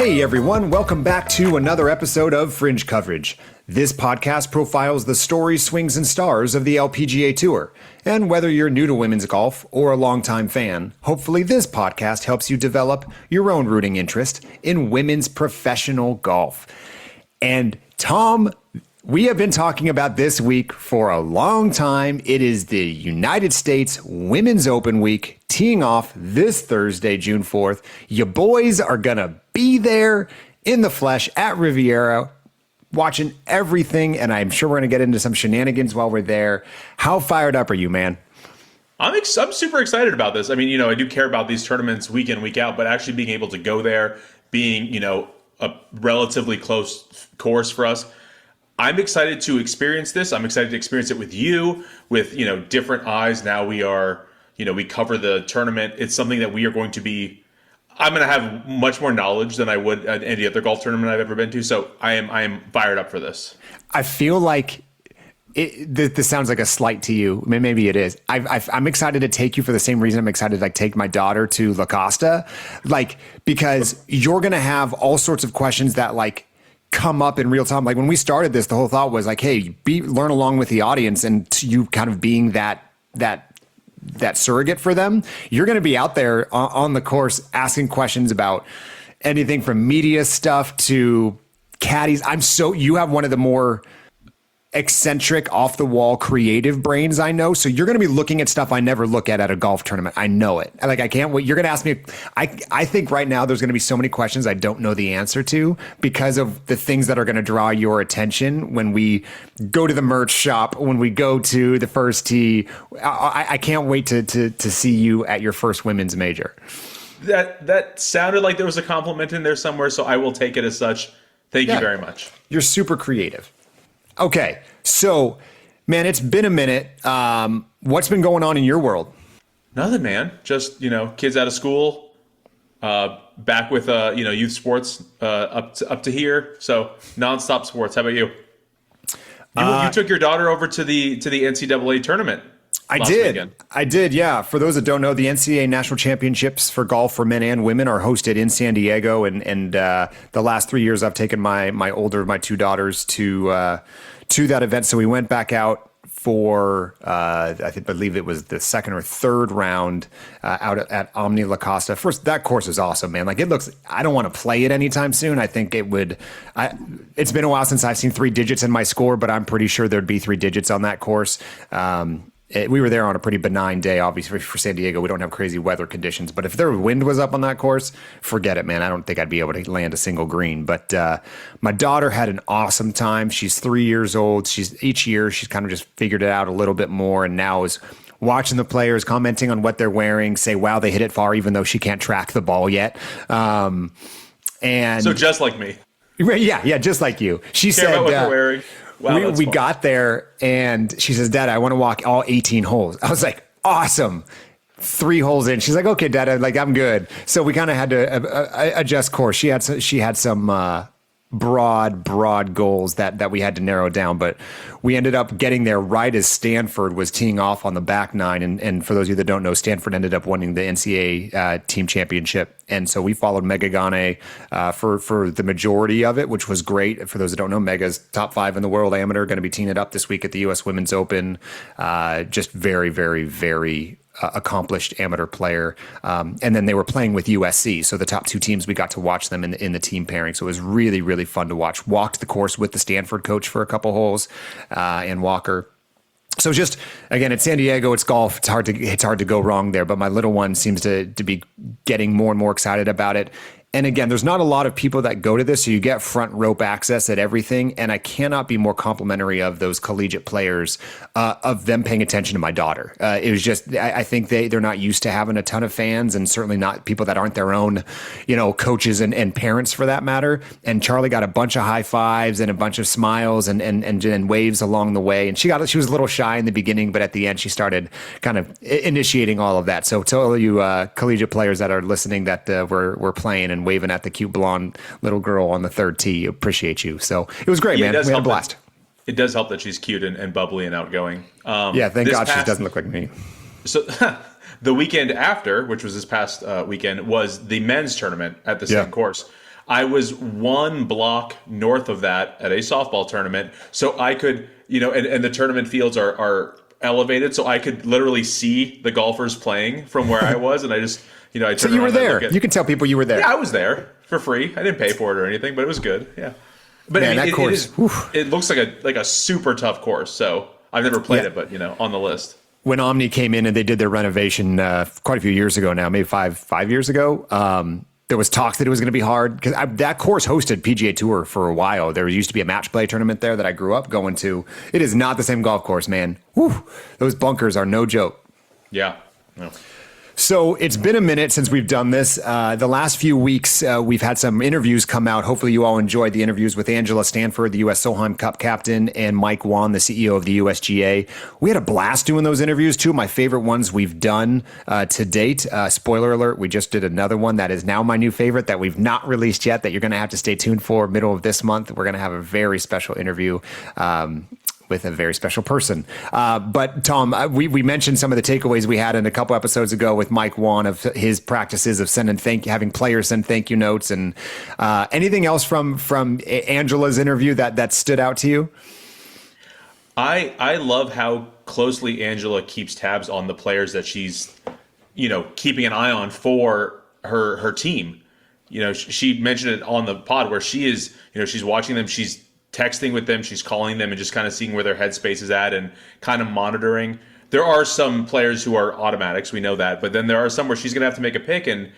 Hey everyone, welcome back to another episode of Fringe Coverage. This podcast profiles the stories, swings, and stars of the LPGA Tour. And whether you're new to women's golf or a longtime fan, hopefully this podcast helps you develop your own rooting interest in women's professional golf. And Tom, we have been talking about this week for a long time. It is the United States Women's Open Week, teeing off this Thursday, June 4th. You boys are going to be there in the flesh at Riviera, watching everything, and I'm sure we're going to get into some shenanigans while we're there. How fired up are you, man? I'm super excited about this. I mean, I do care about these tournaments week in, week out, but actually being able to go there, being, a relatively close course for us, I'm excited to experience this. I'm excited to experience it with you, with, different eyes. Now we are, we cover the tournament. It's something that we are going to be, I'm going to have much more knowledge than I would at any other golf tournament I've ever been to. So I am fired up for this. I feel like this sounds like a slight to you. Maybe it is. I'm excited to take you for the same reason I'm excited to take my daughter to La Costa, because you're going to have all sorts of questions that come up in real time. Like when we started this, the whole thought was hey, learn along with the audience, and you kind of being that surrogate for them. You're going to be out there on the course asking questions about anything from media stuff to caddies. You have one of the more eccentric, off the wall, creative brains I know. So you're going to be looking at stuff I never look at a golf tournament. I know it. I can't wait. You're going to ask me. I think right now there's going to be so many questions I don't know the answer to because of the things that are going to draw your attention when we go to the merch shop, when we go to the first tee. I can't wait to see you at your first women's major. That sounded like there was a compliment in there somewhere, so I will take it as such. Thank you very much. You're super creative. Okay, so, man, it's been a minute. What's been going on in your world? Nothing, man. Just, kids out of school, back with, youth sports up to here. So nonstop sports. How about you? You took your daughter over to the NCAA tournament. I did. Yeah. For those that don't know, the NCAA National Championships for golf for men and women are hosted in San Diego. And the last 3 years I've taken my two daughters to that event. So we went back out for, I believe it was the second or third round out at Omni La Costa. First, that course is awesome, man. It looks, I don't want to play it anytime soon. I think it would, it's been a while since I've seen 3 digits in my score, but I'm pretty sure there'd be 3 digits on that course. We were there on a pretty benign day, obviously, for San Diego. We don't have crazy weather conditions. But if their wind was up on that course, forget it, man. I don't think I'd be able to land a single green. But my daughter had an awesome time. She's 3 years old. Each year, she's kind of just figured it out a little bit more, and now is watching the players, commenting on what they're wearing, say, wow, they hit it far, even though she can't track the ball yet. And so just like me. Yeah, just like you. She Care said, about what they're wearing. Wow, we got there and she says, Dad, I want to walk all 18 holes. I was like, awesome. 3 holes in. She's like, okay, Dad, I'm good. So we kind of had to adjust course. She had some broad goals that we had to narrow down, but we ended up getting there right as Stanford was teeing off on the back 9. And for those of you that don't know, Stanford ended up winning the NCAA team championship. And so we followed Mega Gane for the majority of it, which was great. For those that don't know, Mega's top 5 in the world amateur, going to be teeing it up this week at the U.S. Women's Open. Just very, very, very accomplished amateur player. And then they were playing with USC. So the top 2 teams, we got to watch them in the team pairing. So it was really, really fun to watch. Walked the course with the Stanford coach for a couple holes and Walker. So just, again, it's San Diego, it's golf. It's hard to go wrong there. But my little one seems to be getting more and more excited about it. And again, there's not a lot of people that go to this, so you get front rope access at everything. And I cannot be more complimentary of those collegiate players, of them paying attention to my daughter. It was just, I think they're not used to having a ton of fans, and certainly not people that aren't their own, coaches and parents for that matter. And Charlie got a bunch of high fives and a bunch of smiles and waves along the way. And she was a little shy in the beginning, but at the end she started kind of initiating all of that. So to all you collegiate players that are listening that were playing and waving at the cute blonde little girl on the third tee, appreciate you. So it was great, man. We had a blast. It does help that she's cute and bubbly and outgoing. Thank God she doesn't look like me. So the weekend after, which was this past weekend, was the men's tournament at the same course. I was one block north of that at a softball tournament. So I could, and the tournament fields are elevated. So I could literally see the golfers playing from where I was. And I just, I turned So you were around and there. You can tell people you were there. Yeah, I was there for free. I didn't pay for it or anything, but it was good. Yeah. But Man, that course, it looks like a super tough course. So I've never played it, but on the list. When Omni came in and they did their renovation quite a few years ago now, maybe five years ago, there was talks that it was going to be hard because that course hosted PGA Tour for a while. There used to be a match play tournament there that I grew up going to. It is not the same golf course, man. Whew, those bunkers are no joke. Yeah. No. So it's been a minute since we've done this. The last few weeks, we've had some interviews come out. Hopefully you all enjoyed the interviews with Angela Stanford, the U.S. Solheim Cup captain, and Mike Wan, the CEO of the USGA. We had a blast doing those interviews. Two of my favorite ones we've done to date. Spoiler alert, we just did another one that is now my new favorite that we've not released yet that you're going to have to stay tuned for middle of this month. We're going to have a very special interview with a very special person. But Tom, we mentioned some of the takeaways we had in a couple episodes ago with Mike Wan of his practices of having players send thank you notes, and anything else from Angela's interview that stood out to you? I love how closely Angela keeps tabs on the players that she's, keeping an eye on for her team. She mentioned it on the pod where she is, she's watching them, she's texting with them, she's calling them and just kind of seeing where their headspace is at and kind of monitoring. There are some players who are automatics, we know that, but then there are some where she's going to have to make a pick. And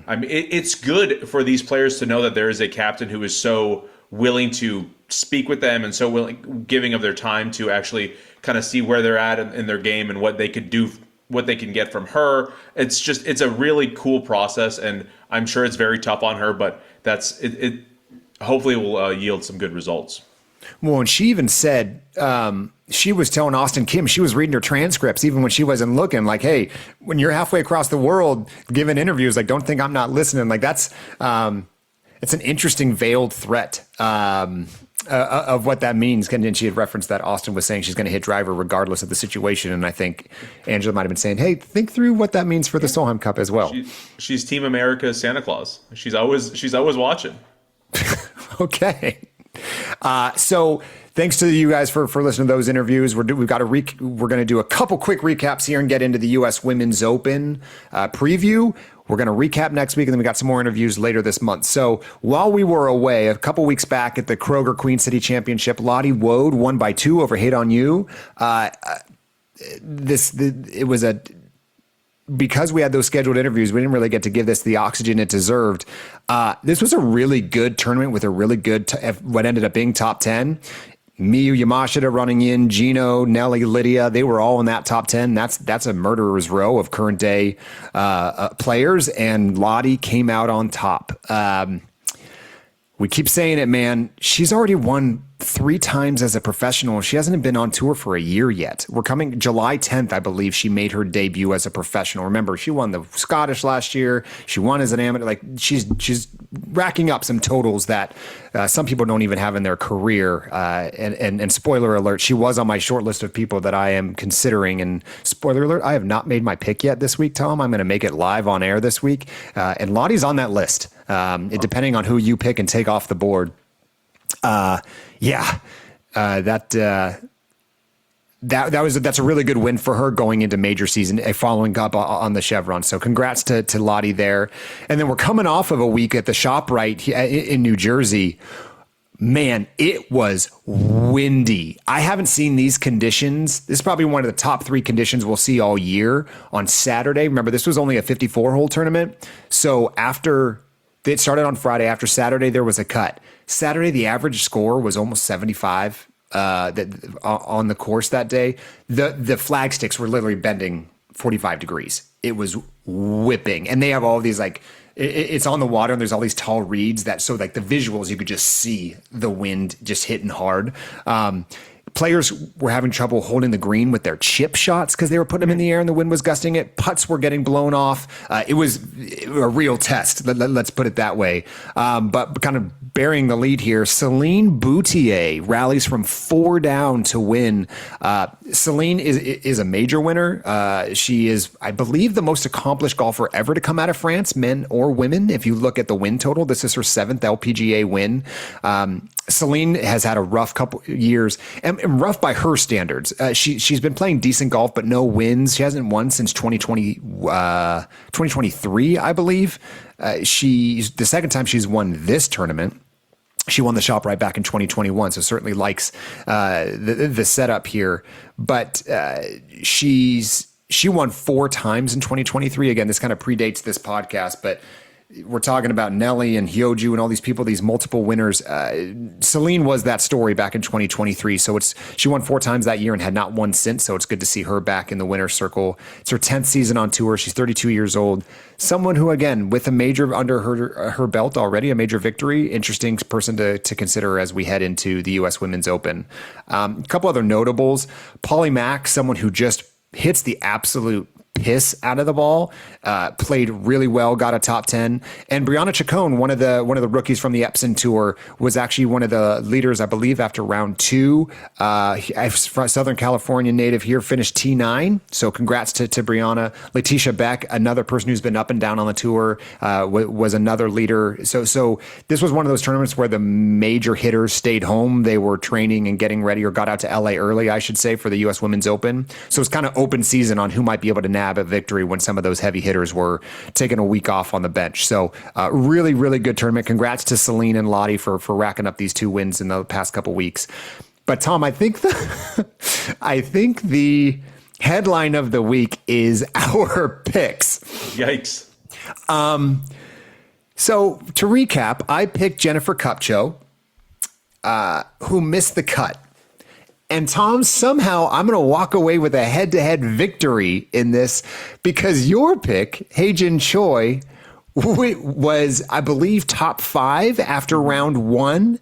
I mean, it's good for these players to know that there is a captain who is so willing to speak with them and so giving of their time to actually kind of see where they're at in their game and what they could do, what they can get from her. It's a really cool process, and I'm sure it's very tough on her, but that's it. Hopefully it will yield some good results. Well, and she even said she was telling Austin Kim, she was reading her transcripts even when she wasn't looking, like, hey, when you're halfway across the world giving interviews, like, don't think I'm not listening. Like, that's it's an interesting veiled threat of what that means. And she had referenced that Austin was saying she's going to hit driver regardless of the situation. And I think Angela might have been saying, hey, think through what that means for the Solheim Cup as well. She's Team America's Santa Claus. She's always watching. Okay. So thanks to you guys for listening to those interviews. We're going to do a couple quick recaps here and get into the U.S. Women's Open preview. We're going to recap next week, and then we got some more interviews later this month. So while we were away, a couple weeks back at the Kroger Queen City Championship, Lottie Woad won by 2 over Hate on You. It was because we had those scheduled interviews, we didn't really get to give this the oxygen it deserved. This was a really good tournament with a really good, what ended up being top 10. Miyu Yamashita running in, Jeeno, Nelly, Lydia, they were all in that top 10. That's a murderer's row of current day players, and Lottie came out on top. We keep saying it, man. She's already won 3 times as a professional. She hasn't been on tour for a year yet. We're coming July 10th, I believe she made her debut as a professional. Remember, she won the Scottish last year. She won as an amateur. Like, she's racking up some totals that some people don't even have in their career. And spoiler alert, she was on my short list of people that I am considering. And spoiler alert, I have not made my pick yet this week, Tom. I'm going to make it live on air this week. And Lottie's on that list, depending on who you pick and take off the board. That's a really good win for her going into major season, following up on the Chevron. So congrats to Lottie there. And then we're coming off of a week at the ShopRite in New Jersey. Man, it was windy. I haven't seen these conditions. This is probably one of the top 3 conditions we'll see all year on Saturday. Remember, this was only a 54-hole tournament. So it started on Friday. After Saturday, there was a cut. Saturday, the average score was almost 75 on the course that day. The flag sticks were literally bending 45 degrees. It was whipping. And they have all these, like, it's on the water, and there's all these tall reeds so like the visuals, you could just see the wind just hitting hard. Players were having trouble holding the green with their chip shots because they were putting them in the air and the wind was gusting it. Putts were getting blown off. It was a real test. Let's put it that way. But kind of Bearing the lead here, Celine Boutier rallies from 4 down to win. Celine is a major winner. She is, I believe, the most accomplished golfer ever to come out of France, men or women. If you look at the win total, this is her 7th LPGA win. Celine has had a rough couple years, and rough by her standards. She's been playing decent golf, but no wins. She hasn't won since 2023, I believe. She's the second time she's won this tournament. She won the ShopRite back in 2021, so certainly likes the setup here. But she won 4 times in 2023. Again, this kind of predates this podcast, but we're talking about Nelly and Hyoju and all these people, these multiple winners. Celine was that story back in 2023. So she won 4 times that year and had not won since. So it's good to see her back in the winner's circle. It's her 10th season on tour. She's 32 years old. Someone who, again, with a major under her belt already, a major victory, interesting person to consider as we head into the U.S. Women's Open. A couple other notables. Polly Mack, someone who just hits the absolute piss out of the ball, played really well, got a top 10. And Brianna Chacon, one of the rookies from the Epson Tour, was actually one of the leaders, I believe, after round 2. Southern California native here, finished T9. So congrats to Brianna. Letitia Beck, another person who's been up and down on the tour, was another leader. So this was one of those tournaments where the major hitters stayed home. They were training and getting ready, or got out to LA early, I should say, for the U.S. Women's Open. So it's kind of open season on who might be able to nab a victory when some of those heavy hitters were taking a week off on the bench. So really, really good tournament. Congrats to Celine and Lottie for racking up these 2 wins in the past couple weeks. But Tom, I think the headline of the week is our picks. Yikes. So to recap, I picked Jennifer Kupcho, who missed the cut. And Tom, somehow I'm going to walk away with a head-to-head victory in this, because your pick, Haejin Choi, was, I believe, top 5 after round 1,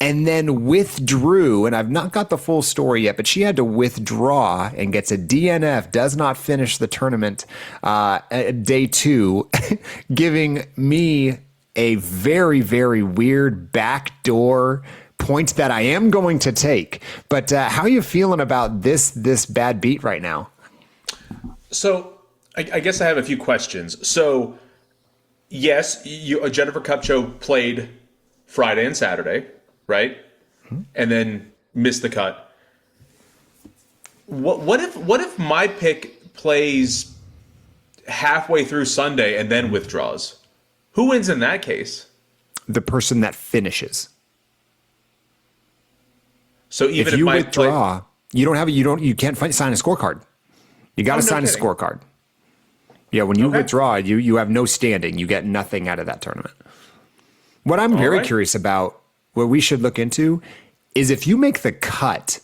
and then withdrew. And I've not got the full story yet, but she had to withdraw and gets a DNF, does not finish the tournament at day 2, giving me a very, very weird backdoor point that I am going to take. But how are you feeling about this bad beat right now? So I guess I have a few questions. So yes, Jennifer Kupcho played Friday and Saturday, right? Mm-hmm. And then missed the cut. What if my pick plays halfway through Sunday and then withdraws? Who wins in that case? The person that finishes. So even if you withdraw, you can't sign a scorecard. You got to sign a scorecard. Yeah, when you withdraw, you have no standing. You get nothing out of that tournament. What I'm very curious about, what we should look into, is if you make the cut,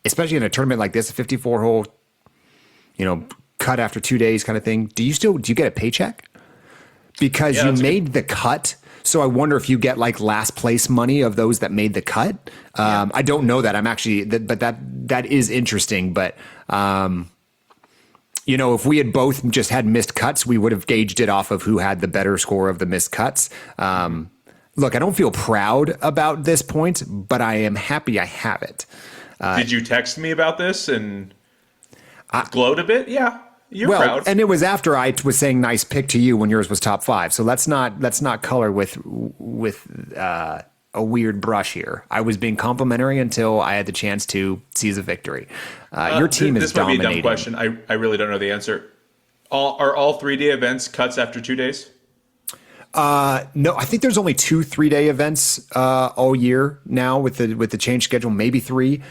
especially in a tournament like this, a 54-hole, cut after 2 days kind of thing. Do you get a paycheck? Because you made the cut. So I wonder if you get like last place money of those that made the cut. I don't know that. I'm actually, but that is interesting. But if we had both just had missed cuts, we would have gauged it off of who had the better score of the missed cuts. Look, I don't feel proud about this point, but I am happy I have it. Did you text me about this and gloat a bit? Yeah. You're proud. And it was after I was saying nice pick to you when yours was top 5. So let's not color with a weird brush here. I was being complimentary until I had the chance to seize a victory. Your team is dominating. This might be a dumb question. I really don't know the answer. Are all 3-day events cuts after 2 days? No, I think there's only 2 3-day events all year now with the change schedule, maybe 3.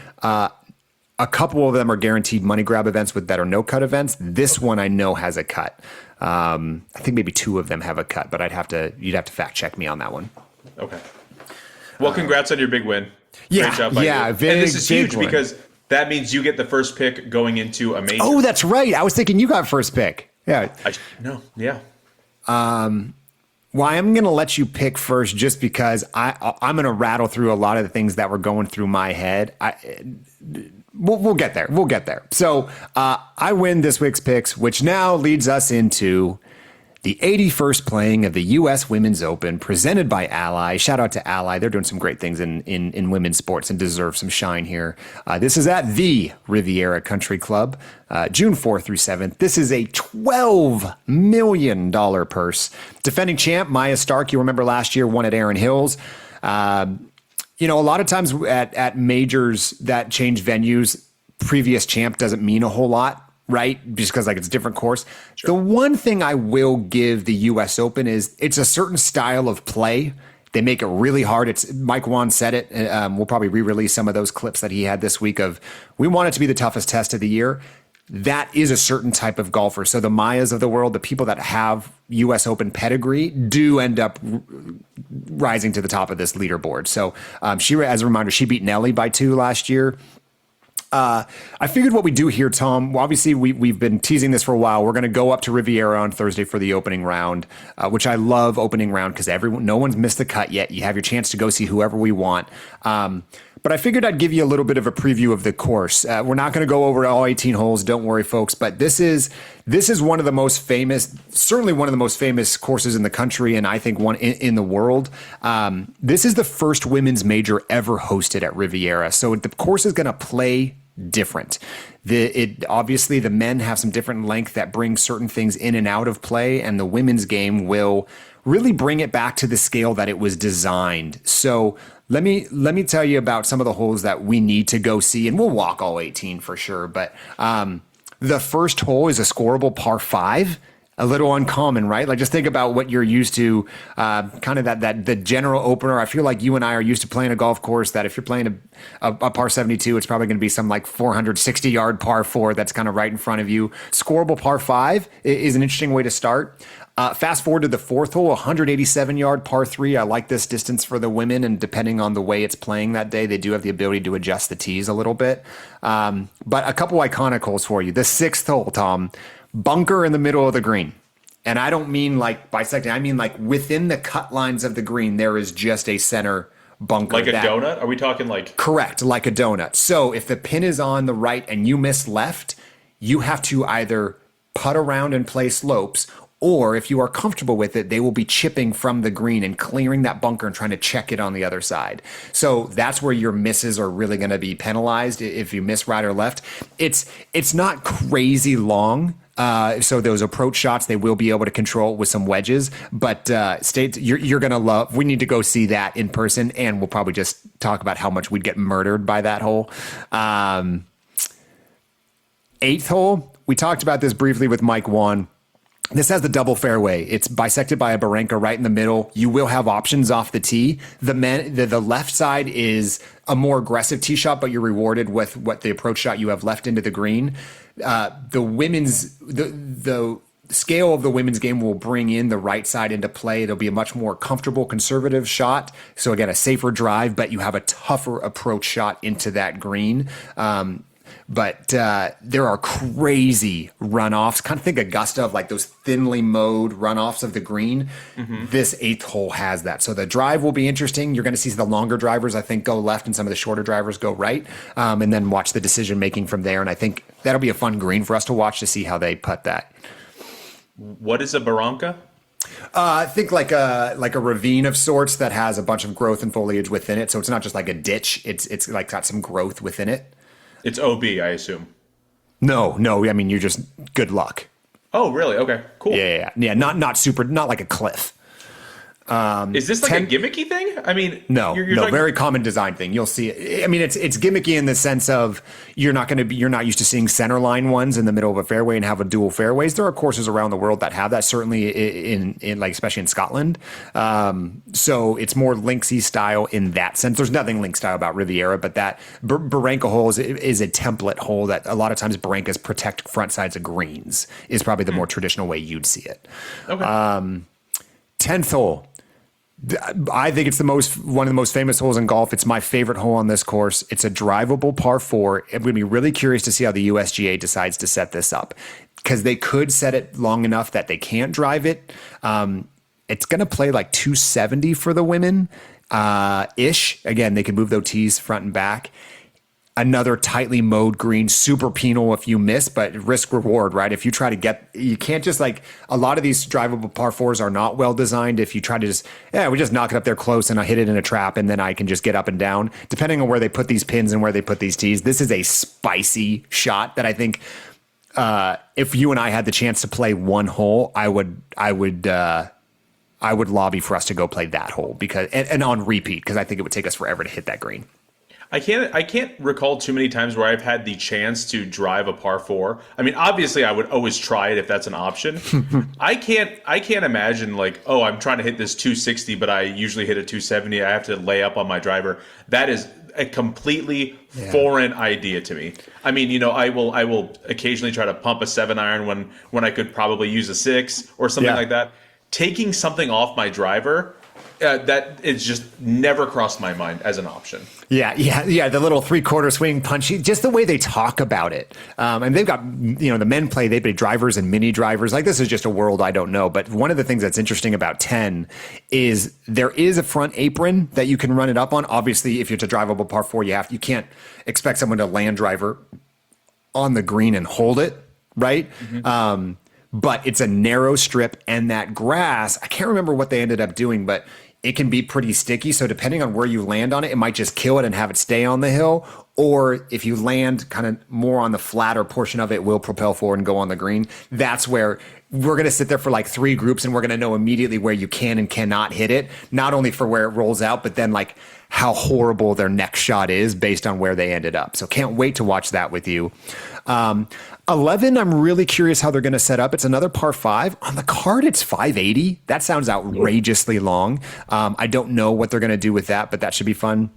A couple of them are guaranteed money grab events that are no cut events. This one I know has a cut. I think maybe 2 of them have a cut, but you'd have to fact check me on that one. Okay. Well, congrats on your big win. Yeah, Great job by you. And this is huge because that means you get the first pick going into a major. Oh, that's right. I was thinking you got first pick. Yeah. No. Yeah. Well, I'm going to let you pick first just because I'm going to rattle through a lot of the things that were going through my head. We'll get there. We'll get there. So I win this week's picks, which now leads us into the 81st playing of the U.S. Women's Open, presented by Ally. Shout out to Ally. They're doing some great things in women's sports and deserve some shine here. This is at the Riviera Country Club, June 4th through 7th. This is a $12 million purse. Defending champ, Maya Stark, you remember last year, won at Erin Hills. You know, a lot of times at majors that change venues, previous champ doesn't mean a whole lot. Right? Just because like it's a different course. Sure. The one thing I will give the US Open is it's a certain style of play. They make it really hard. It's Mike Wan said it. We'll probably re-release some of those clips that he had this week of, we want it to be the toughest test of the year. That is a certain type of golfer. So the Mayas of the world, the people that have US Open pedigree do end up rising to the top of this leaderboard. So she, as a reminder, she beat Nelly by 2 last year. I figured what we do here, Tom, well, obviously we've been teasing this for a while. We're going to go up to Riviera on Thursday for the opening round, which I love opening round because no one's missed the cut yet. You have your chance to go see whoever we want. But I figured I'd give you a little bit of a preview of the course. We're not going to go over all 18 holes. Don't worry, folks. But this is one of the most famous, certainly one of the most famous courses in the country, and I think one in the world. This is the first women's major ever hosted at Riviera. So the course is going to play different. Obviously the men have some different length that brings certain things in and out of play, and the women's game will really bring it back to the scale that it was designed. So let me tell you about some of the holes that we need to go see, and we'll walk all 18 for sure. But the first hole is a scoreable par 5. A little uncommon, right? Like just think about what you're used to, kind of that the general opener. I feel like you and I are used to playing a golf course that if you're playing a par 72, it's probably going to be some like 460 yard par 4 that's kind of right in front of you. Scoreable par 5 is an interesting way to start. Fast forward to the fourth hole, 187 yard par 3. I like this distance for the women, and depending on the way it's playing that day, they do have the ability to adjust the tees a little bit. But a couple iconic holes for you. The sixth hole, Tom. Bunker in the middle of the green. And I don't mean like bisecting. I mean like within the cut lines of the green, there is just a center bunker. Like a donut? Are we talking like... Correct, like a donut. So if the pin is on the right and you miss left, you have to either putt around and play slopes, or if you are comfortable with it, they will be chipping from the green and clearing that bunker and trying to check it on the other side. So that's where your misses are really going to be penalized if you miss right or left. It's not crazy long. So those approach shots, they will be able to control with some wedges, but you're going to love, we need to go see that in person, and we'll probably just talk about how much we'd get murdered by that hole. Eighth hole, we talked about this briefly with Mike Wan. This has the double fairway. It's bisected by a barranca right in the middle. You will have options off the tee. The left side is a more aggressive tee shot, but you're rewarded with what the approach shot you have left into the green. The scale of the women's game will bring in the right side into play. It'll be a much more comfortable, conservative shot. So again, a safer drive, but you have a tougher approach shot into that green. But there are crazy runoffs. Kind of think Augusta of like those thinly mowed runoffs of the green. Mm-hmm. This eighth hole has that. So the drive will be interesting. You're going to see the longer drivers, I think, go left, and some of the shorter drivers go right. And then watch the decision making from there. And I think that'll be a fun green for us to watch to see how they putt that. What is a barranca? I think like a ravine of sorts that has a bunch of growth and foliage within it. So it's not just like a ditch. It's like got some growth within it. It's OB, I assume. No. I mean, you're just good luck. Oh, really? Okay, cool. Yeah. Not super, not like a cliff. Is this like a gimmicky thing? I mean, no, very common design thing. You'll see it. I mean, it's gimmicky in the sense of you're not used to seeing center line ones in the middle of a fairway and have a dual fairways. There are courses around the world that have that, certainly in like, especially in Scotland. So it's more linksy style in that sense. There's nothing link style about Riviera, but that barranca hole is a template hole that a lot of times barrancas protect front sides of greens is probably the more traditional way you'd see it. Okay. 10th hole. I think it's one of the most famous holes in golf. It's my favorite hole on this course. It's a drivable par 4. I'm going to be really curious to see how the USGA decides to set this up, because they could set it long enough that they can't drive it. It's going to play like 270 for the women ish. Again, they could move those tees front and back. another tightly mowed green, super penal if you miss, but risk reward, right? If you try to you can't just like, a lot of these drivable par fours are not well designed. If you try to we just knock it up there close and I hit it in a trap and then I can just get up and down, depending on where they put these pins and where they put these tees. This is a spicy shot that I think, if you and I had the chance to play one hole, I would lobby for us to go play that hole because, and on repeat, because I think it would take us forever to hit that green. I can't recall too many times where I've had the chance to drive a par four. I mean, obviously I would always try it if that's an option. I can't imagine like, oh, I'm trying to hit this 260, but I usually hit a 270. I have to lay up on my driver. That is a completely foreign idea to me. I mean, I will occasionally try to pump a 7-iron when I could probably use a 6 or something like that. Taking something off my driver, that is just never crossed my mind as an option. Yeah. The little 3/4 swing punchy, just the way they talk about it. And they've got, the men they've been drivers and mini drivers. Like, this is just a world I don't know. But one of the things that's interesting about 10 is there is a front apron that you can run it up on. Obviously, if you're to drivable par 4, you can't expect someone to land driver on the green and hold it, right? Mm-hmm. But it's a narrow strip, and that grass, I can't remember what they ended up doing, but it can be pretty sticky. So depending on where you land on it, it might just kill it and have it stay on the hill. Or if you land kind of more on the flatter portion of it, it will propel forward and go on the green. That's where we're going to sit there for like 3 groups, and we're going to know immediately where you can and cannot hit it. Not only for where it rolls out, but then like how horrible their next shot is based on where they ended up. So can't wait to watch that with you. 11, I'm really curious how they're going to set up. It's another par 5. On the card, it's 580. That sounds outrageously long. I don't know what they're going to do with that, but that should be fun.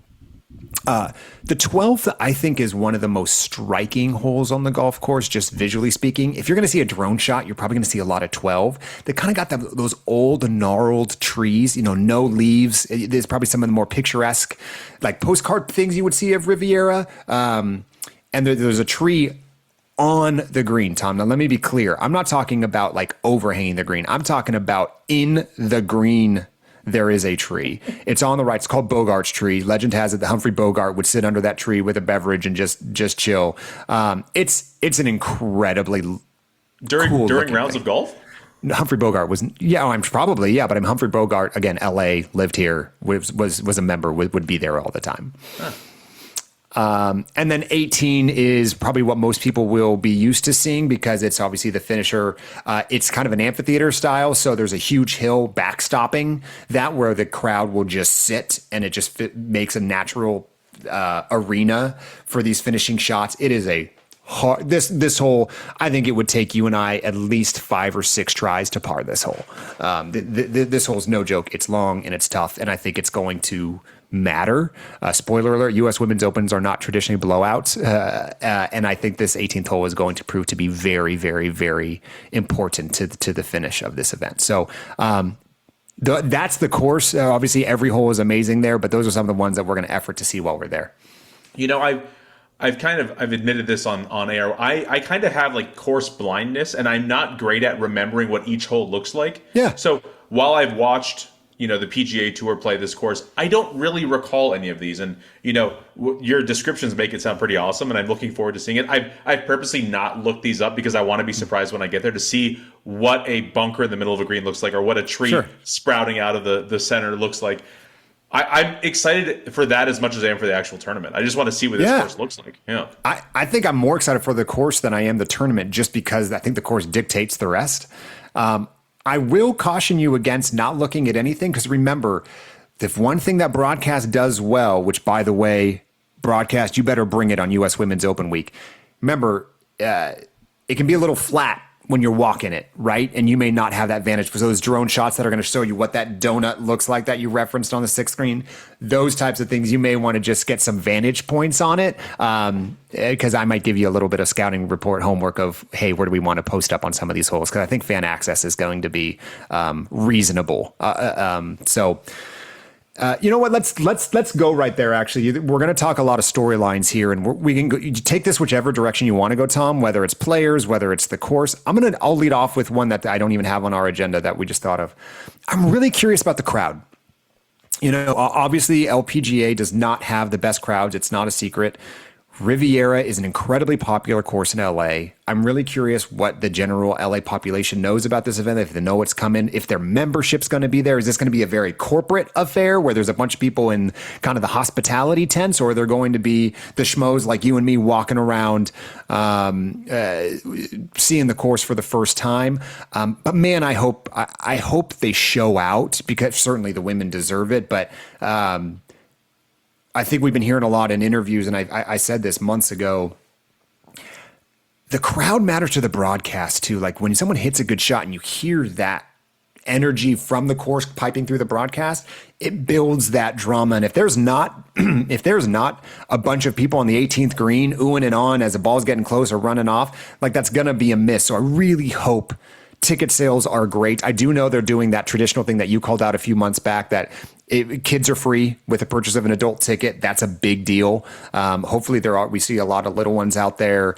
The 12th, I think, is one of the most striking holes on the golf course, just visually speaking. If you're going to see a drone shot, you're probably going to see a lot of 12. They kind of got those old gnarled trees, no leaves. There's probably some of the more picturesque, like postcard things you would see of Riviera. And there's a tree on the green, Tom. Now, let me be clear. I'm not talking about like overhanging the green. I'm talking about in the green, there is a tree. It's on the right. It's called Bogart's tree. Legend has it that Humphrey Bogart would sit under that tree with a beverage and just chill. It's an incredibly during rounds of golf. Humphrey Bogart was, but Humphrey Bogart, again, LA, lived here, was a member, would be there all the time. Huh. And then 18 is probably what most people will be used to seeing because it's obviously the finisher. It's kind of an amphitheater style. So there's a huge hill backstopping that where the crowd will just sit and it just makes a natural arena for these finishing shots. It is a hard, this hole, I think it would take you and I at least 5 or 6 tries to par this hole. This hole's no joke. It's long and it's tough. And I think it's going to matter. Spoiler alert, U.S. Women's Opens are not traditionally blowouts. And I think this 18th hole is going to prove to be very, very, very important to the finish of this event. So that's the course. Obviously, every hole is amazing there, but those are some of the ones that we're going to effort to see while we're there. I've admitted this on air. I kind of have like course blindness, and I'm not great at remembering what each hole looks like. Yeah. So while I've watched the PGA Tour play this course, I don't really recall any of these. And, your descriptions make it sound pretty awesome, and I'm looking forward to seeing it. I've purposely not looked these up because I want to be surprised when I get there to see what a bunker in the middle of a green looks like or what a tree sprouting out of the center looks like. I'm excited for that as much as I am for the actual tournament. I just want to see what this course looks like. Yeah, I think I'm more excited for the course than I am the tournament just because I think the course dictates the rest. I will caution you against not looking at anything because remember, if one thing that broadcast does well, which by the way, broadcast, you better bring it on U.S. Women's Open Week. Remember, it can be a little flat when you're walking it, right? And you may not have that vantage because those drone shots that are going to show you what that donut looks like that you referenced on the 6th screen, those types of things, you may want to just get some vantage points on it because I might give you a little bit of scouting report homework of, hey, where do we want to post up on some of these holes? Because I think fan access is going to be reasonable. You know what? Let's go right there. Actually, we're going to talk a lot of storylines here, and we can go, you take this whichever direction you want to go, Tom. Whether it's players, whether it's the course. I'll lead off with one that I don't even have on our agenda that we just thought of. I'm really curious about the crowd. Obviously, LPGA does not have the best crowds. It's not a secret. Riviera is an incredibly popular course in LA. I'm really curious what the general LA population knows about this event, if they know it's coming, if their membership's going to be there. Is this going to be a very corporate affair where there's a bunch of people in kind of the hospitality tents, or they're going to be the schmoes like you and me walking around seeing the course for the first time? But man, I hope they show out, because certainly the women deserve it. But I think we've been hearing a lot in interviews, and I said this months ago, the crowd matters to the broadcast too. Like when someone hits a good shot and you hear that energy from the course piping through the broadcast, it builds that drama. And if there's not a bunch of people on the 18th green oohing and on as the ball's getting close or running off, like that's going to be a miss. So I really hope ticket sales are great. I do know they're doing that traditional thing that you called out a few months back, that kids are free with the purchase of an adult ticket. That's a big deal. Hopefully we see a lot of little ones out there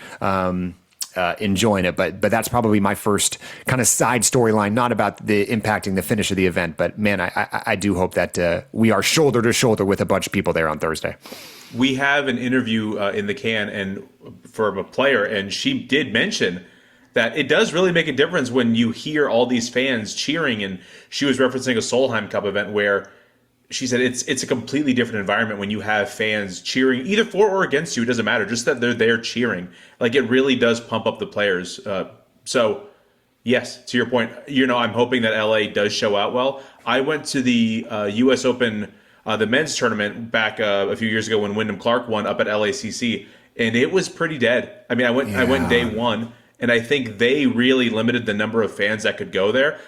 enjoying it, but that's probably my first kind of side storyline, not about the impacting the finish of the event, but man, I do hope that we are shoulder to shoulder with a bunch of people there on Thursday. We have an interview in the can and for a player, and she did mention that it does really make a difference when you hear all these fans cheering. And she was referencing a Solheim Cup event where she said it's a completely different environment when you have fans cheering either for or against you. It doesn't matter, just that they're there cheering. Like it really does pump up the players. So yes, to your point, I'm hoping that LA does show out well. I went to the US Open, the men's tournament back a few years ago when Wyndham Clark won up at LACC, and it was pretty dead. I mean, I went day one, and I think they really limited the number of fans that could go there.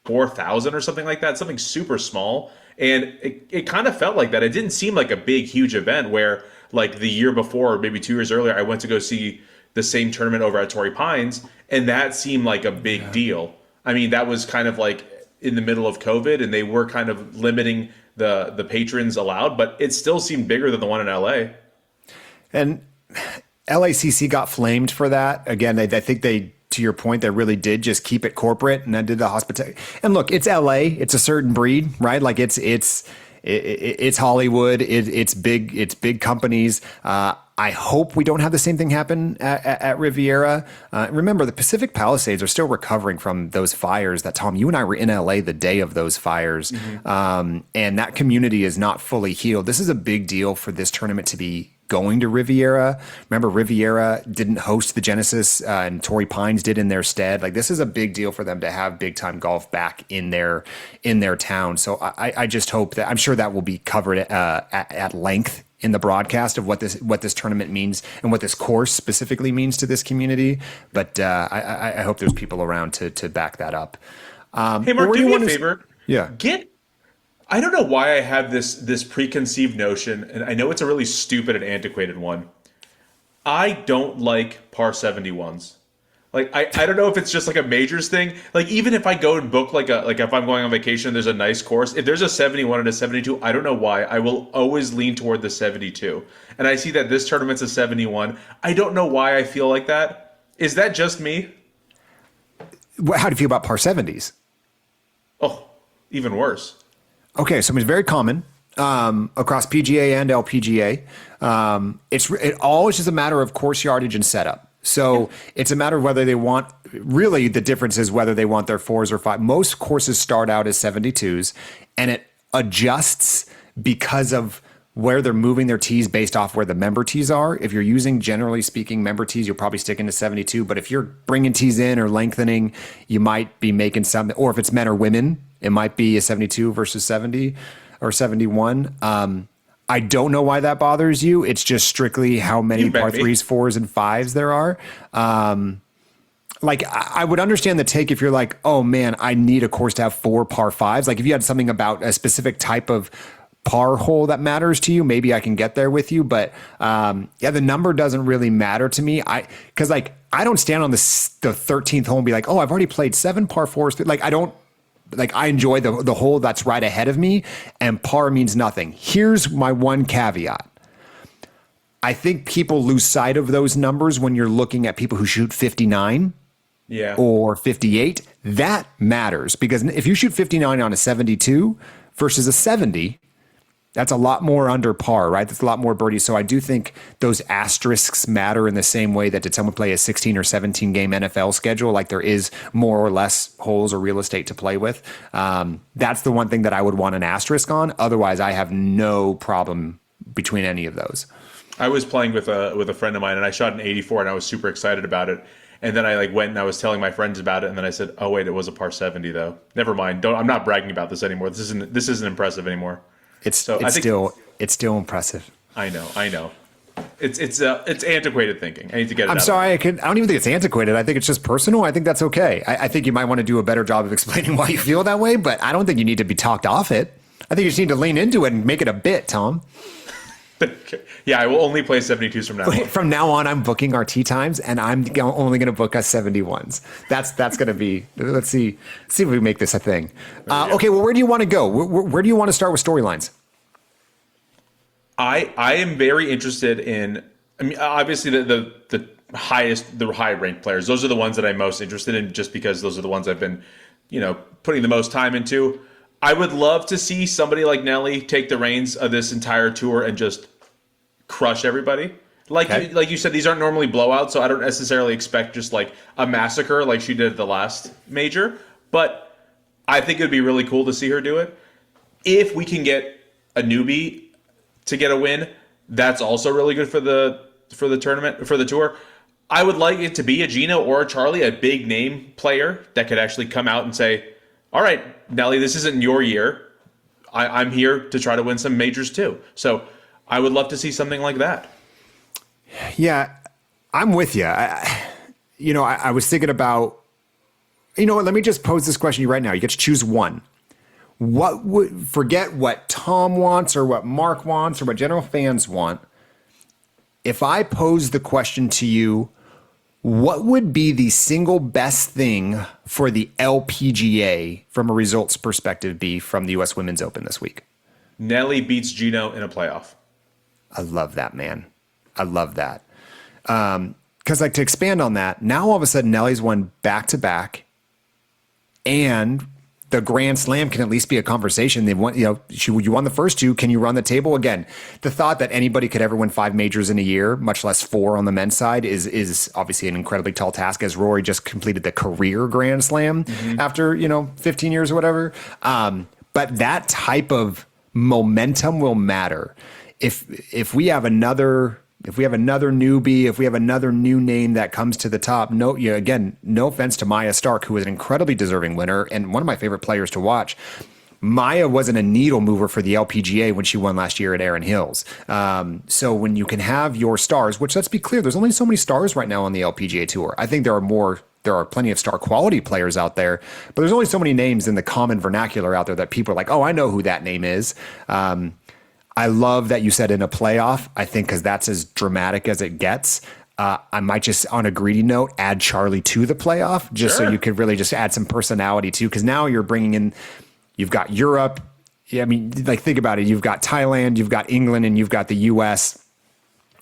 4,000 or something like that, something super small. And it kind of felt like that. It didn't seem like a big, huge event where, like the year before, or maybe 2 years earlier, I went to go see the same tournament over at Torrey Pines, and that seemed like a big deal. I mean, that was kind of like in the middle of COVID, and they were kind of limiting the patrons allowed, but it still seemed bigger than the one in LA. And LACC got flamed for that. Again, I think to your point, they really did just keep it corporate, and then did the hospitality. And look, it's LA. It's a certain breed, right? Like it's Hollywood. It's big companies. I hope we don't have the same thing happen at Riviera. Remember, the Pacific Palisades are still recovering from those fires that, Tom, you and I were in LA the day of those fires. Mm-hmm. And that community is not fully healed. This is a big deal for this tournament to be going to Riviera. Remember, Riviera didn't host the Genesis, and Torrey Pines did in their stead. Like, this is a big deal for them to have big time golf back in their town. So I just hope that, I'm sure that will be covered at length in the broadcast of what this tournament means and what this course specifically means to this community. But I hope there's people around to back that up. Hey, Mark, do me a favor. Yeah. I don't know why I have this preconceived notion, and I know it's a really stupid and antiquated one. I don't like par 71s. Like I don't know if it's just like a majors thing. Like even if I go and book like if I'm going on vacation, there's a nice course. If there's a 71 and a 72, I don't know why, I will always lean toward the 72. And I see that this tournament's a 71. I don't know why I feel like that. Is that just me? How do you feel about par 70s? Oh, even worse. Okay, so it's very common across PGA and LPGA. It all is just a matter of course yardage and setup. So it's a matter of whether they want, really the difference is whether they want their 4s or 5. Most courses start out as 72s, and it adjusts because of where they're moving their tees based off where the member tees are. If you're using, generally speaking, member tees, you're probably sticking to 72. But if you're bringing tees in or lengthening, you might be making some, or if it's men or women, it might be a 72 versus 70 or 71. I don't know why that bothers you. It's just strictly how many par 3s, 4s, and 5s there are. Like, I would understand the take if you're like, oh man, I need a course to have 4 par 5s. Like if you had something about a specific type of par hole that matters to you, maybe I can get there with you. But the number doesn't really matter to me. Because I don't stand on the 13th hole and be like, oh, I've already played 7 par 4s. Like I enjoy the hole that's right ahead of me, and par means nothing. Here's my one caveat. I think people lose sight of those numbers when you're looking at people who shoot 59 or 58. That matters, because if you shoot 59 on a 72 versus a 70, That's a lot more under par, right? That's a lot more birdies. So I do think those asterisks matter in the same way that did someone play a 16 or 17 game NFL schedule? Like there is more or less holes or real estate to play with. That's the one thing that I would want an asterisk on. Otherwise, I have no problem between any of those. I was playing with a friend of mine, and I shot an 84, and I was super excited about it. And then I like went and I was telling my friends about it, and then I said, "Oh wait, it was a par 70 though. Never mind. I'm not bragging about this anymore. This isn't impressive anymore." It's still impressive. I know. It's antiquated thinking. I need to get it I'm out sorry. I don't even think it's antiquated. I think it's just personal. I think that's okay. I think you might want to do a better job of explaining why you feel that way, but I don't think you need to be talked off it. I think you just need to lean into it and make it a bit, Tom. Yeah, I will only play 72s from now on. From now on, I'm booking our tee times, and I'm only going to book us 71s. That's going to be. Let's see if we make this a thing. Okay, well, where do you want to go? Where do you want to start with storylines? I am very interested in. I mean, obviously the high ranked players. Those are the ones that I'm most interested in, just because those are the ones I've been, putting the most time into. I would love to see somebody like Nelly take the reins of this entire tour and just crush everybody. Like you said, these aren't normally blowouts, so I don't necessarily expect just like a massacre like she did at the last major. But I think it would be really cool to see her do it. If we can get a newbie to get a win, that's also really good for the tournament, for the tour. I would like it to be a Jeeno or a Charlie, a big name player that could actually come out and say, "All right, Nelly, this isn't your year. I'm here to try to win some majors too." So I would love to see something like that. Yeah, I'm with you. I was thinking about, let me just pose this question to you right now. You get to choose one. Forget what Tom wants or what Marc wants or what general fans want. If I pose the question to you, what would be the single best thing for the LPGA from a results perspective be from the U.S. Women's Open this week? Nelly beats Jeeno in a playoff. I love that, man. I love that. Because to expand on that, now all of a sudden Nelly's won back-to-back, and the Grand Slam can at least be a conversation. They won, you won the first two. Can you run the table again? The thought that anybody could ever win 5 majors in a year, much less 4 on the men's side, is obviously an incredibly tall task. As Rory just completed the career Grand Slam after 15 years or whatever. But that type of momentum will matter. If we have another newbie, if we have another new name that comes to the top, no offense to Maya Stark, who was an incredibly deserving winner and one of my favorite players to watch. Maya wasn't a needle mover for the LPGA when she won last year at Erin Hills. So when you can have your stars, which let's be clear, there's only so many stars right now on the LPGA tour. I think there are plenty of star quality players out there, but there's only so many names in the common vernacular out there that people are like, oh, I know who that name is. I love that you said in a playoff, I think, because that's as dramatic as it gets. I might just, on a greedy note, add Charlie to the playoff, just so you could really just add some personality too. Because now you're bringing in, you've got Europe. Yeah, I mean, think about it. You've got Thailand, you've got England, and you've got the U.S.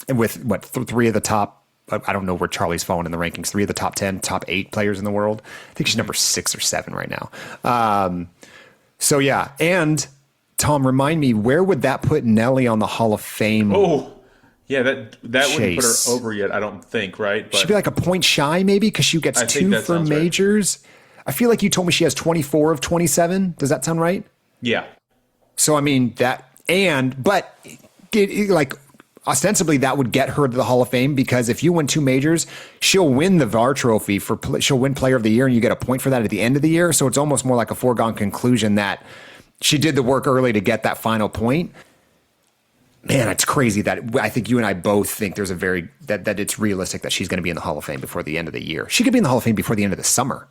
with 3 of the top, I don't know where Charlie's fallen in the rankings, 3 of the top 10, top 8 players in the world. I think she's number 6 or 7 right now. So yeah, and Tom, remind me, where would that put Nelly on the Hall of Fame? Oh, yeah, that wouldn't put her over yet, I don't think, right? But she'd be like a point shy, maybe, because she gets 2 for majors. Right. I feel like you told me she has 24 of 27. Does that sound right? Yeah. So, I mean, ostensibly that would get her to the Hall of Fame, because if you win 2 majors, she'll win the VAR trophy she'll win Player of the Year, and you get a point for that at the end of the year. So it's almost more like a foregone conclusion that she did the work early to get that final point. Man, it's crazy that I think you and I both think there's that it's realistic that she's going to be in the Hall of Fame before the end of the year. She could be in the Hall of Fame before the end of the summer.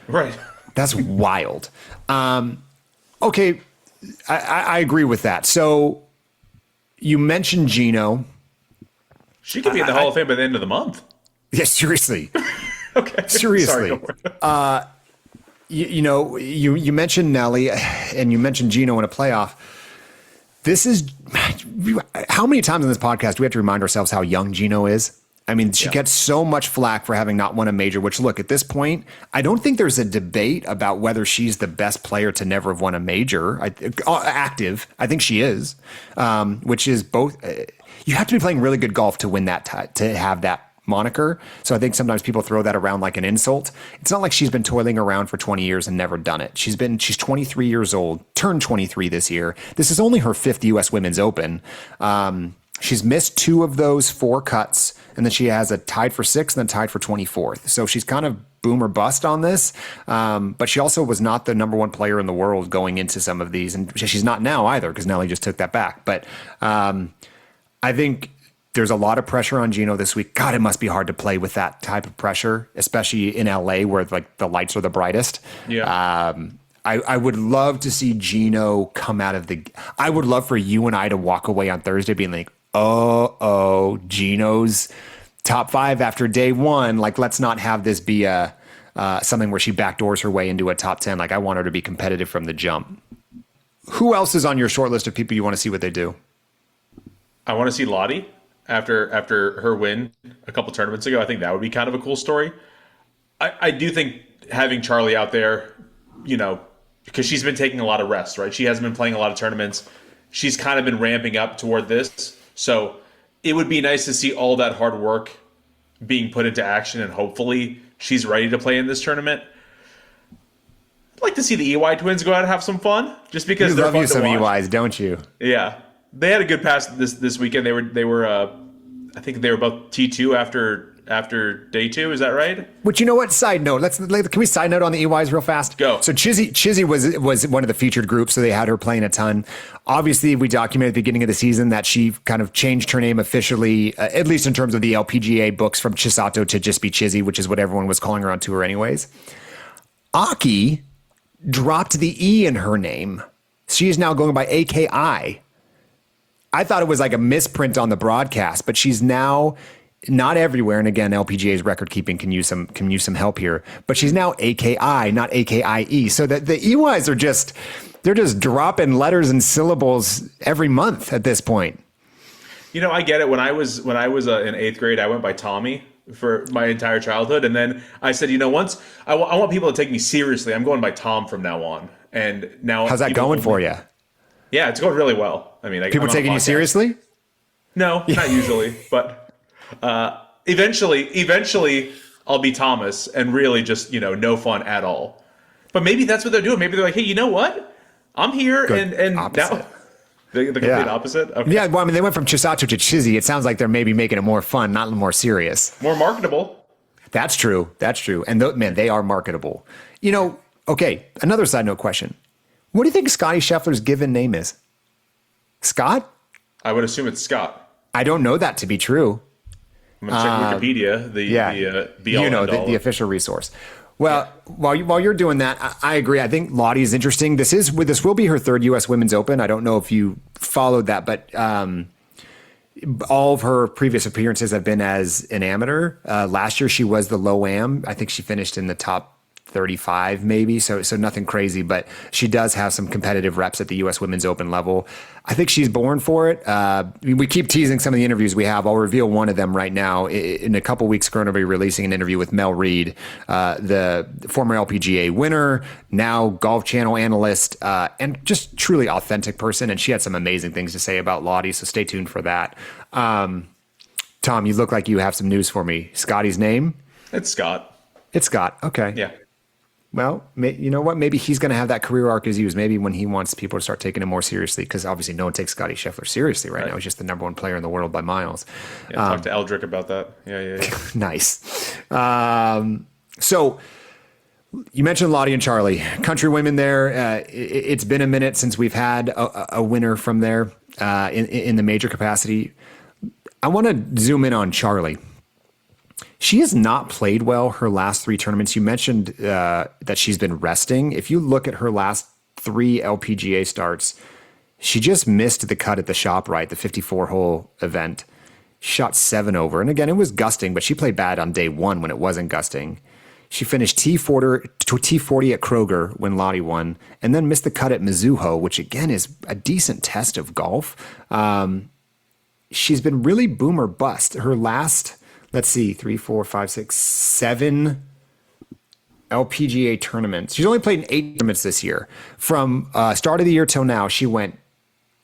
Right. That's wild. Okay, I agree with that. So you mentioned Jeeno. She could be in the Hall of Fame by the end of the month. Yeah, seriously. Okay. Seriously. Sorry, You mentioned Nelly and you mentioned Jeeno in a playoff. This is how many times in this podcast do we have to remind ourselves how young Jeeno is? I mean, she gets so much flack for having not won a major, which, look, at this point, I don't think there's a debate about whether she's the best player to never have won a major. Active. I think she is, which is both. You have to be playing really good golf to win that, to have that moniker. So I think sometimes people throw that around like an insult. It's not like she's been toiling around for 20 years and never done it. She's 23 years old, turned 23 this year. This is only her 5th U.S. Women's Open. She's missed 2 of those 4 cuts, and then she has a tied for 6th and then tied for 24th. So she's kind of boom or bust on this. But she also was not the number 1 player in the world going into some of these. And she's not now either, because Nelly just took that back. But I think there's a lot of pressure on Jeeno this week. God, it must be hard to play with that type of pressure, especially in LA where like the lights are the brightest. Yeah. I would love to see Jeeno come out of I would love for you and I to walk away on Thursday being like, Jeeno's top 5 after day 1. Like, let's not have this be something where she backdoors her way into a top 10. Like, I want her to be competitive from the jump. Who else is on your short list of people you want to see what they do? I want to see Lottie after her win a couple tournaments ago. I think that would be kind of a cool story. I do think having Charlie out there, because she's been taking a lot of rest, right? She hasn't been playing a lot of tournaments. She's kind of been ramping up toward this. So it would be nice to see all that hard work being put into action, and hopefully she's ready to play in this tournament. I'd like to see the EY twins go out and have some fun, just because they're fun to watch. You love you some EYs, don't you? Yeah. They had a good pass this weekend. They were I think they were both T2 after day 2. Is that right? But you know what? Side note. Can we side note on the EYs real fast? Go. So Chizzy was one of the featured groups, so they had her playing a ton. Obviously, we documented at the beginning of the season that she kind of changed her name officially, at least in terms of the LPGA books, from Chisato to just be Chizzy, which is what everyone was calling her on tour anyways. Aki dropped the E in her name. She is now going by AKI. I thought it was like a misprint on the broadcast, but she's now not everywhere. And again, LPGA's record keeping can use some help here, but she's now AKI, not AKIE. So that the EYs are they're just dropping letters and syllables every month at this point. I get it. When I was in 8th grade, I went by Tommy for my entire childhood. And then I said, once I want people to take me seriously, I'm going by Tom from now on. And now, how's that going for you? Yeah, it's going really well. I mean, people taking you seriously? No, not usually, but eventually I'll be Thomas and really just, no fun at all. But maybe that's what they're doing. Maybe they're like, hey, you know what? I'm here. Good. And opposite. now the complete opposite. Okay. Yeah. Well, I mean, they went from Chisato to Chizzy. It sounds like they're maybe making it more fun, not more serious. More marketable. That's true. And man, they are marketable. Okay. Another side note question. What do you think Scottie Scheffler's given name is? Scott? I would assume it's Scott. I don't know that to be true. I'm going to check Wikipedia, the official resource. Well, while you're doing that, I agree. I think Lottie is interesting. This will be her 3rd U.S. Women's Open. I don't know if you followed that, but all of her previous appearances have been as an amateur. Last year, she was the low am. I think she finished in the top 35 maybe, so nothing crazy, but she does have some competitive reps at the U.S. Women's Open level. I think she's born for it. We keep teasing some of the interviews we have. I'll reveal one of them right now. In a couple weeks, we're going to be releasing an interview with Mel Reed, the former LPGA winner, now Golf Channel analyst, and just truly authentic person, and she had some amazing things to say about Lottie, so stay tuned for that. Tom, you look like you have some news for me. Scotty's name? It's Scott. It's Scott. Okay. Yeah. Well, you know what? Maybe he's going to have that career arc as you. Maybe when he wants people to start taking him more seriously, because obviously no one takes Scottie Scheffler seriously right now. He's just the number 1 player in the world by miles. Yeah, talk to Eldrick about that. Yeah. Nice. So you mentioned Lottie and Charlie, country women there. It's been a minute since we've had a winner from there in the major capacity. I want to zoom in on Charlie. She has not played well her last 3 tournaments. You mentioned that she's been resting. If you look at her last 3 LPGA starts, she just missed the cut at the ShopRite, the 54-hole event. She shot 7 over. And again, it was gusting, but she played bad on day 1 when it wasn't gusting. She finished T40 at Kroger when Lottie won, and then missed the cut at Mizuho, which again is a decent test of golf. She's been really boom or bust. Her last let's see, 3, 4, 5, 6, 7 LPGA tournaments. She's only played in 8 tournaments this year. From start of the year till now, she went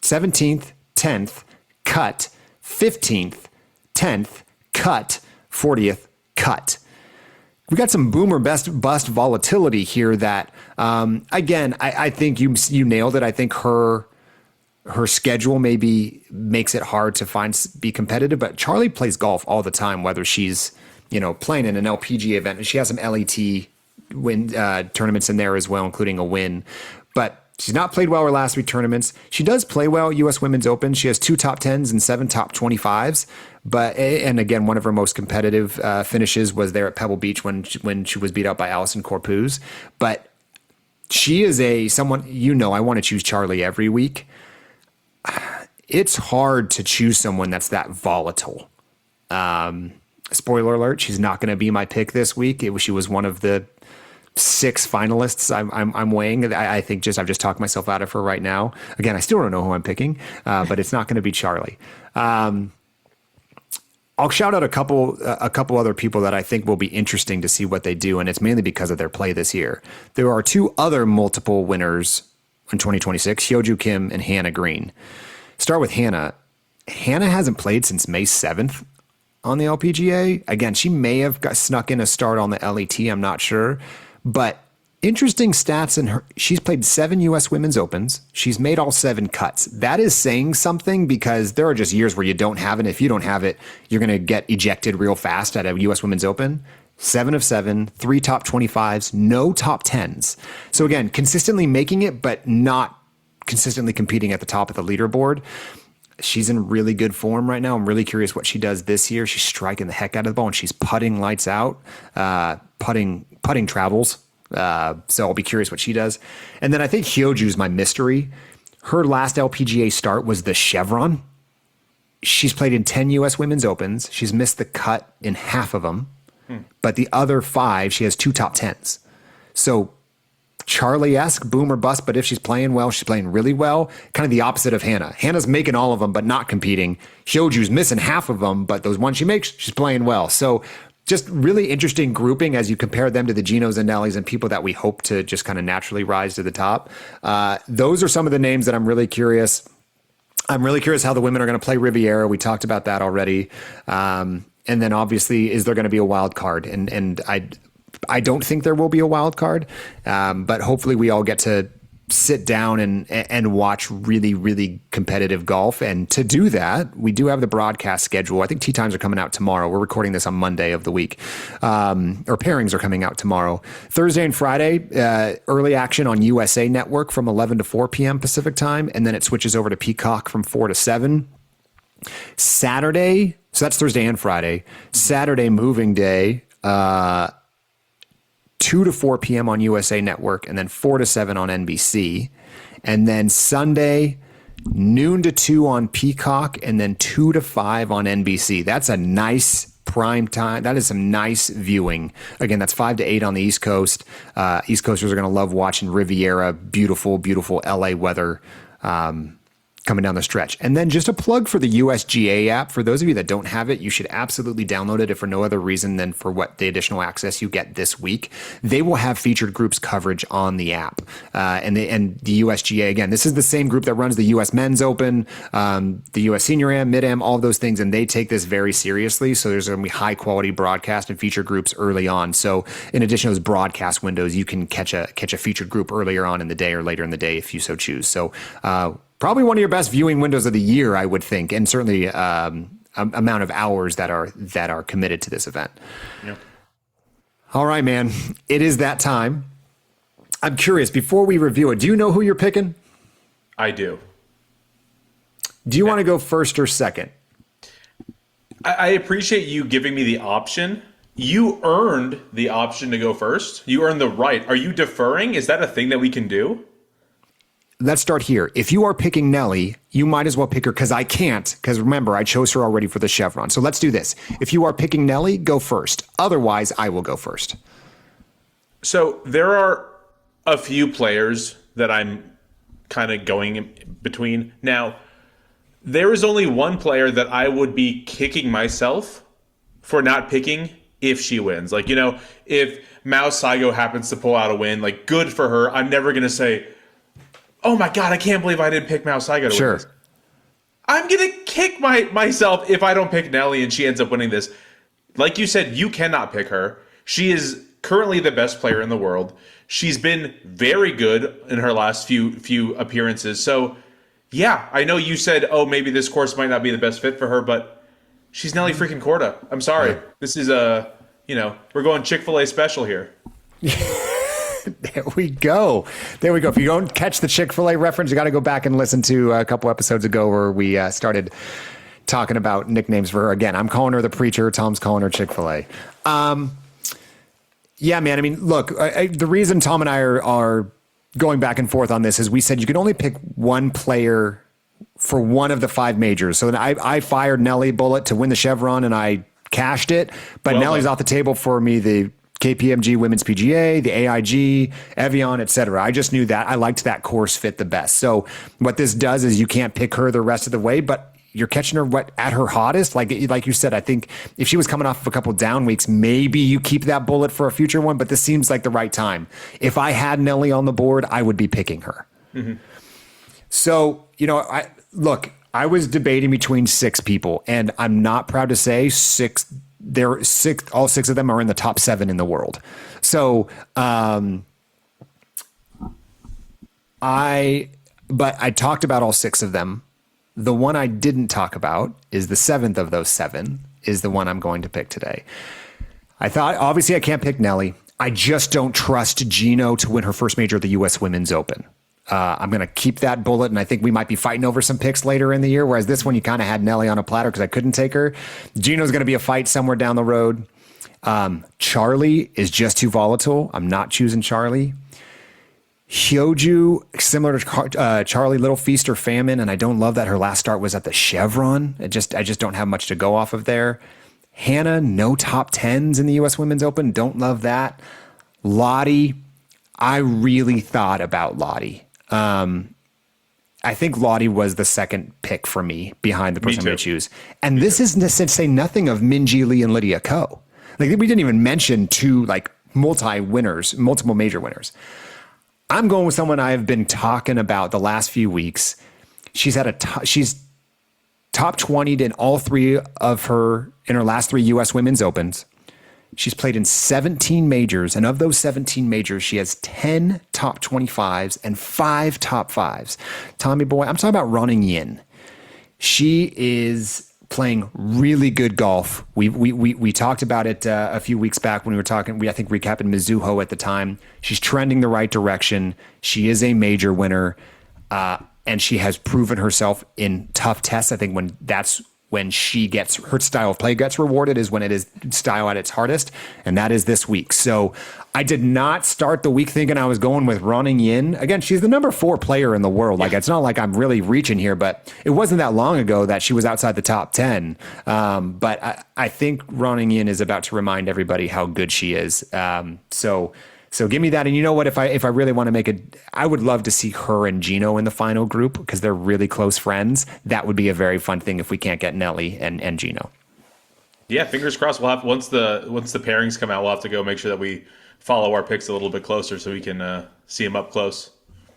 17th, 10th, cut, 15th, 10th, cut, 40th, cut. We got some boomer bust volatility here that, again, I think you nailed it. I think her schedule maybe makes it hard to be competitive, but Charlie plays golf all the time, whether she's, playing in an LPGA event, and she has some LET tournaments in there as well, including a win, but she's not played well her last 3 tournaments. She does play well U.S. Women's Open. She has 2 top 10s and 7 top 25s. And again, one of her most competitive finishes was there at Pebble Beach when she was beat out by Allison Corpuz. But she is someone, I want to choose Charlie every week. It's hard to choose someone that's that volatile. Spoiler alert, she's not going to be my pick this week. She was one of the 6 finalists I'm weighing. I think I've just talked myself out of her right now. Again, I still don't know who I'm picking, but it's not going to be Charlie. I'll shout out a couple other people that I think will be interesting to see what they do, and it's mainly because of their play this year. There are 2 other multiple winners in 2026, Hyoju Kim and Hannah Green. Start with Hannah. Hannah hasn't played since May 7th on the LPGA. Again, she may have snuck in a start on the LET, I'm not sure. But interesting stats in her. She's played 7 U.S. Women's Opens. She's made all 7 cuts. That is saying something because there are just years where you don't have it. If you don't have it, you're going to get ejected real fast at a U.S. Women's Open. 7 of 7, 3 top 25s, no top 10s. So again, consistently making it, but not consistently competing at the top of the leaderboard. She's in really good form right now. I'm really curious what she does this year. She's striking the heck out of the ball, and she's putting lights out. Putting travels. So I'll be curious what she does. And then I think Hyoju's my mystery. Her last LPGA start was the Chevron. She's played in 10 U.S. Women's Opens. She's missed the cut in half of them. But the other 5, she has 2 top 10s. So Charlie-esque, boom or bust, but if she's playing well, she's playing really well. Kind of the opposite of Hannah. Hannah's making all of them, but not competing. Hyoju's missing half of them, but those ones she makes, she's playing well. So just really interesting grouping as you compare them to the Jeenos and Nellys and people that we hope to just kind of naturally rise to the top. Those are some of the names that I'm really curious. I'm really curious how the women are going to play Riviera. We talked about that already. And then obviously, is there going to be a wild card? And I don't think there will be a wild card, but hopefully we all get to sit down and watch really, really competitive golf. And to do that, we do have the broadcast schedule. I think tee times are coming out tomorrow. We're recording this on Monday of the week. Or pairings are coming out tomorrow. Thursday and Friday, early action on USA Network from 11 to 4 p.m. Pacific time. And then it switches over to Peacock from 4 to 7. Saturday, so that's Thursday and Friday. Saturday, moving day, 2 to 4 p.m. on USA Network, and then 4 to 7 on NBC. And then Sunday, noon to 2 on Peacock, and then 2 to 5 on NBC. That's a nice prime time. That is some nice viewing. Again, that's 5 to 8 on the East Coast. East Coasters are going to love watching Riviera, beautiful, beautiful LA weather. Coming down the stretch. And then just a plug for the USGA app. For those of you that don't have it, you should absolutely download it if for no other reason than for what the additional access you get this week. They will have featured groups coverage on the app. And the USGA, again, this is the same group that runs the US Men's Open, the US Senior Am, Mid-Am, all of those things, and they take this very seriously. So there's going to be high quality broadcast and feature groups early on. So in addition to those broadcast windows, you can catch a featured group earlier on in the day or later in the day if you so choose. So probably one of your best viewing windows of the year, I would think, and certainly amount of hours that are committed to this event. Yep. All right, man. It is that time. I'm curious, before we review it, do you know who you're picking? I do. Do you want to go first or second? I appreciate you giving me the option. You earned the option to go first. You earned the right. Are you deferring? Is that a thing that we can do? Let's start here. If you are picking Nelly, you might as well pick her because I can't. Because remember, I chose her already for the Chevron. So let's do this. If you are picking Nelly, go first. Otherwise, I will go first. So there are a few players that I'm kind of going in between. Now, there is only one player that I would be kicking myself for not picking if she wins. Like, you know, if Mao Saigo happens to pull out a win, like, good for her. I'm never going to say, oh my God, I can't believe I didn't pick Mao Saigo to win this. I'm going to kick myself if I don't pick Nelly and she ends up winning this. Like you said, you cannot pick her. She is currently the best player in the world. She's been very good in her last few appearances. So, yeah, I know you said, oh, maybe this course might not be the best fit for her, but she's Nelly freaking Corda. I'm sorry. Yeah. This is we're going Chick-fil-A special here. There we go. If you don't catch the Chick-fil-A reference, you got to go back and listen to a couple episodes ago where we started talking about nicknames for her. Again, I'm calling her the preacher. Tom's calling her Chick-fil-A. Yeah, man. I mean, look, the reason Tom and I are going back and forth on this is we said you can only pick one player for one of the 5 majors. So then I fired Nelly Bullet to win the Chevron and I cashed it, but Nelly's off the table for me, the KPMG Women's PGA, the AIG, Evian, etc. I just knew that I liked that course fit the best. So what this does is you can't pick her the rest of the way, but you're catching her at her hottest. Like you said, I think if she was coming off of a couple down weeks, maybe you keep that bullet for a future one, but this seems like the right time. If I had Nelly on the board, I would be picking her. Mm-hmm. So, you know, I was debating between 6 people, and I'm not proud to say all 6 of them are in the top 7 in the world. So, I talked about all 6 of them. The one I didn't talk about is the 7th of those 7 is the one I'm going to pick today. I thought, obviously I can't pick Nelly. I just don't trust Jeeno to win her first major at the U.S. Women's Open. I'm going to keep that bullet, and I think we might be fighting over some picks later in the year, whereas this one you kind of had Nelly on a platter because I couldn't take her. Jeeno's going to be a fight somewhere down the road. Charlie is just too volatile. I'm not choosing Charlie. Hyoju, similar to Charlie, Little Feast or Famine, and I don't love that her last start was at the Chevron. I just don't have much to go off of there. Hannah, no top 10s in the U.S. Women's Open. Don't love that. Lottie, I really thought about Lottie. I think Lottie was the second pick for me behind the person I'm going to choose. And this is to say nothing of Minjee Lee and Lydia Ko. Like, we didn't even mention 2 like multiple major winners. I'm going with someone I've been talking about the last few weeks. She's top 20 in all 3 of her last 3 U.S. Women's Opens. She's played in 17 majors, and of those 17 majors, she has 10 top 25s and 5 top 5s. Tommy boy, I'm talking about Running Yin. She is playing really good golf. We talked about it a few weeks back when we were talking. I think recapping Mizuho at the time. She's trending the right direction. She is a major winner, and she has proven herself in tough tests. I think when she gets her style of play gets rewarded is when it is style at its hardest, and that is this week. So I did not start the week thinking I was going with Running Yin. Again, she's the number 4 player in the world. Like, it's not like I'm really reaching here, but it wasn't that long ago that she was outside the top 10. But I think Running Yin is about to remind everybody how good she is. So give me that. And you know what? If I really want to make it, I would love to see her and Jeeno in the final group because they're really close friends. That would be a very fun thing if we can't get Nelly and Jeeno. Yeah, fingers crossed. We'll have once the pairings come out, we'll have to go make sure that we follow our picks a little bit closer so we can see them up close.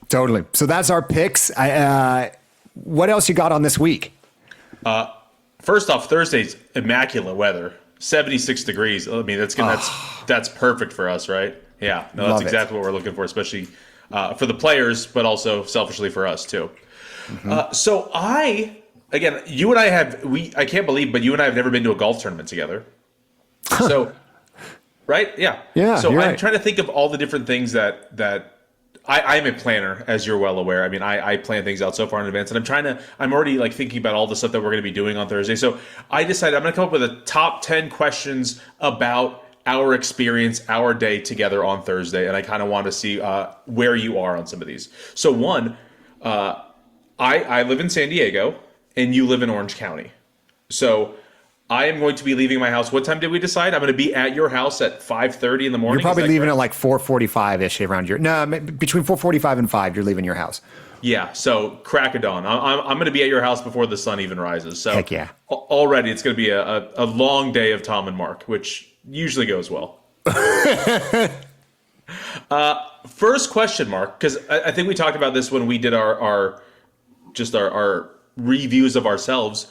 Totally. So that's our picks. What else you got on this week? First off, Thursday's immaculate weather, 76 degrees. I mean, that's perfect for us, right? Yeah, no, that's exactly what we're looking for, especially for the players, but also selfishly for us too. Mm-hmm. So you and I I can't believe, but you and I have never been to a golf tournament together. So, right? Yeah. Yeah. So I'm right. trying to think of all the different things that I'm a planner, as you're well aware. I mean, I plan things out so far in advance, and I'm already like thinking about all the stuff that we're going to be doing on Thursday. So I decided I'm going to come up with a top 10 questions about our experience, our day together on Thursday, and I kind of want to see where you are on some of these. So one, I live in San Diego, and you live in Orange County. So I am going to be leaving my house. What time did we decide? I'm going to be at your house at 5:30 in the morning. You're probably Is that leaving correct? at like 4:45-ish around your, no, between 4:45 and 5, you're leaving your house. Yeah, so crack of dawn. I'm going to be at your house before the sun even rises. So Heck yeah. Already it's going to be a long day of Tom and Mark, which usually goes well. First question, Mark, because I think we talked about this when we did our reviews of ourselves.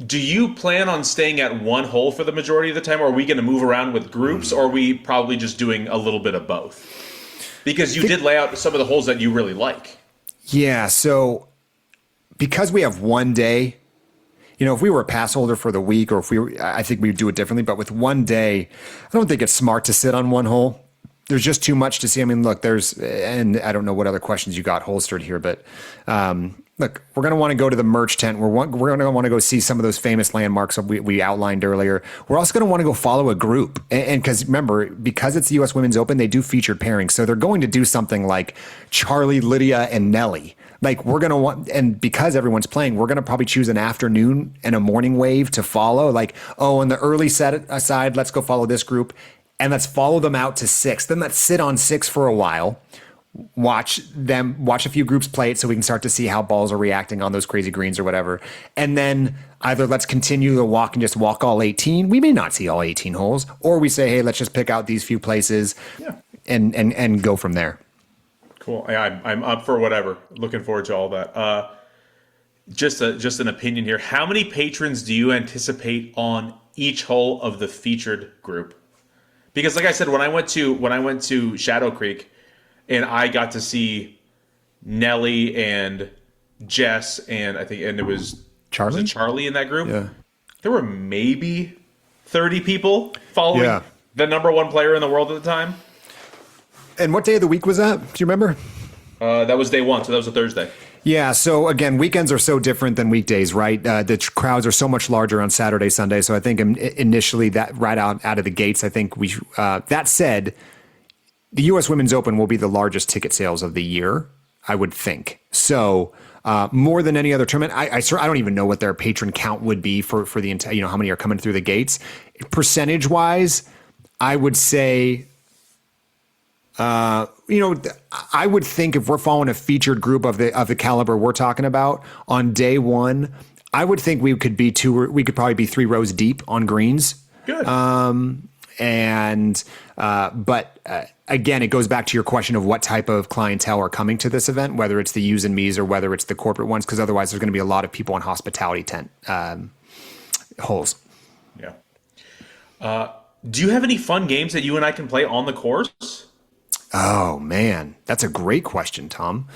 Do you plan on staying at one hole for the majority of the time, or are we going to move around with groups, or are we probably just doing a little bit of both? Because you did lay out some of the holes that you really like. Yeah, so because we have one day, if we were a pass holder for the week, or if we were, I think we'd do it differently. But with one day, I don't think it's smart to sit on one hole. There's just too much to see. I mean, look, and I don't know what other questions you got holstered here, but look, we're going to want to go to the merch tent. We're going to want to go see some of those famous landmarks we outlined earlier. We're also going to want to go follow a group. And because remember, because it's the U.S. Women's Open, they do featured pairings. So they're going to do something like Charlie, Lydia, and Nelly. Like we're going to want, and because everyone's playing, we're going to probably choose an afternoon and a morning wave to follow. Like, oh, on the early set aside, let's go follow this group and let's follow them out to 6. Then let's sit on 6 for a while. Watch a few groups play it so we can start to see how balls are reacting on those crazy greens or whatever. And then either let's continue the walk and just walk all 18. We may not see all 18 holes, or we say, hey, let's just pick out these few places and go from there. Cool. I'm up for whatever. Looking forward to all that. Just an opinion here. How many patrons do you anticipate on each hole of the featured group? Because like I said, when I went to Shadow Creek, and I got to see Nelly and Jess, and it was Charlie? Was it Charlie in that group? Yeah. There were maybe 30 people following the number one player in the world at the time. And what day of the week was that? Do you remember? That was day one, so that was a Thursday. Yeah, so again, weekends are so different than weekdays, right? The crowds are so much larger on Saturday, Sunday. So I think initially that right out of the gates, I think we. That said, the U.S. Women's Open will be the largest ticket sales of the year, I would think. So more than any other tournament, I don't even know what their patron count would be for the entire, how many are coming through the gates. Percentage wise, I would say. I would think if we're following a featured group of the caliber we're talking about on day one, I would think we could probably be 3 rows deep on greens. Good. But again, it goes back to your question of what type of clientele are coming to this event, whether it's the yous and me's or whether it's the corporate ones, because otherwise there's going to be a lot of people on hospitality tent holes. Yeah. Do you have any fun games that you and I can play on the course? Oh, man, that's a great question, Tom.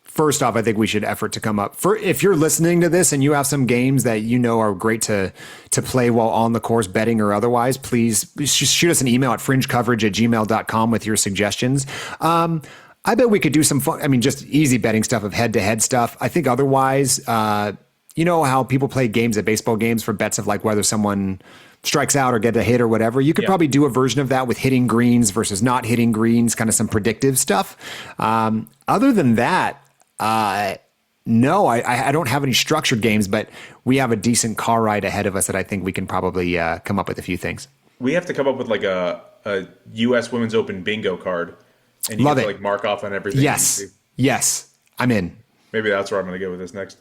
First off, I think we should effort to come up. If you're listening to this and you have some games that are great to play while on the course, betting or otherwise, please shoot us an email at fringecoverage@gmail.com with your suggestions. I bet we could do some fun, just easy betting stuff of head-to-head stuff. I think otherwise, how people play games at baseball games for bets of like whether someone strikes out or get a hit or whatever. You could probably do a version of that with hitting greens versus not hitting greens, kind of some predictive stuff. Other than that, no, I don't have any structured games, but we have a decent car ride ahead of us that I think we can probably come up with a few things. We have to come up with like a U.S. Women's Open bingo card, and you Love have it. to like mark off on everything. Yes, I'm in. Maybe that's where I'm going to go with this next.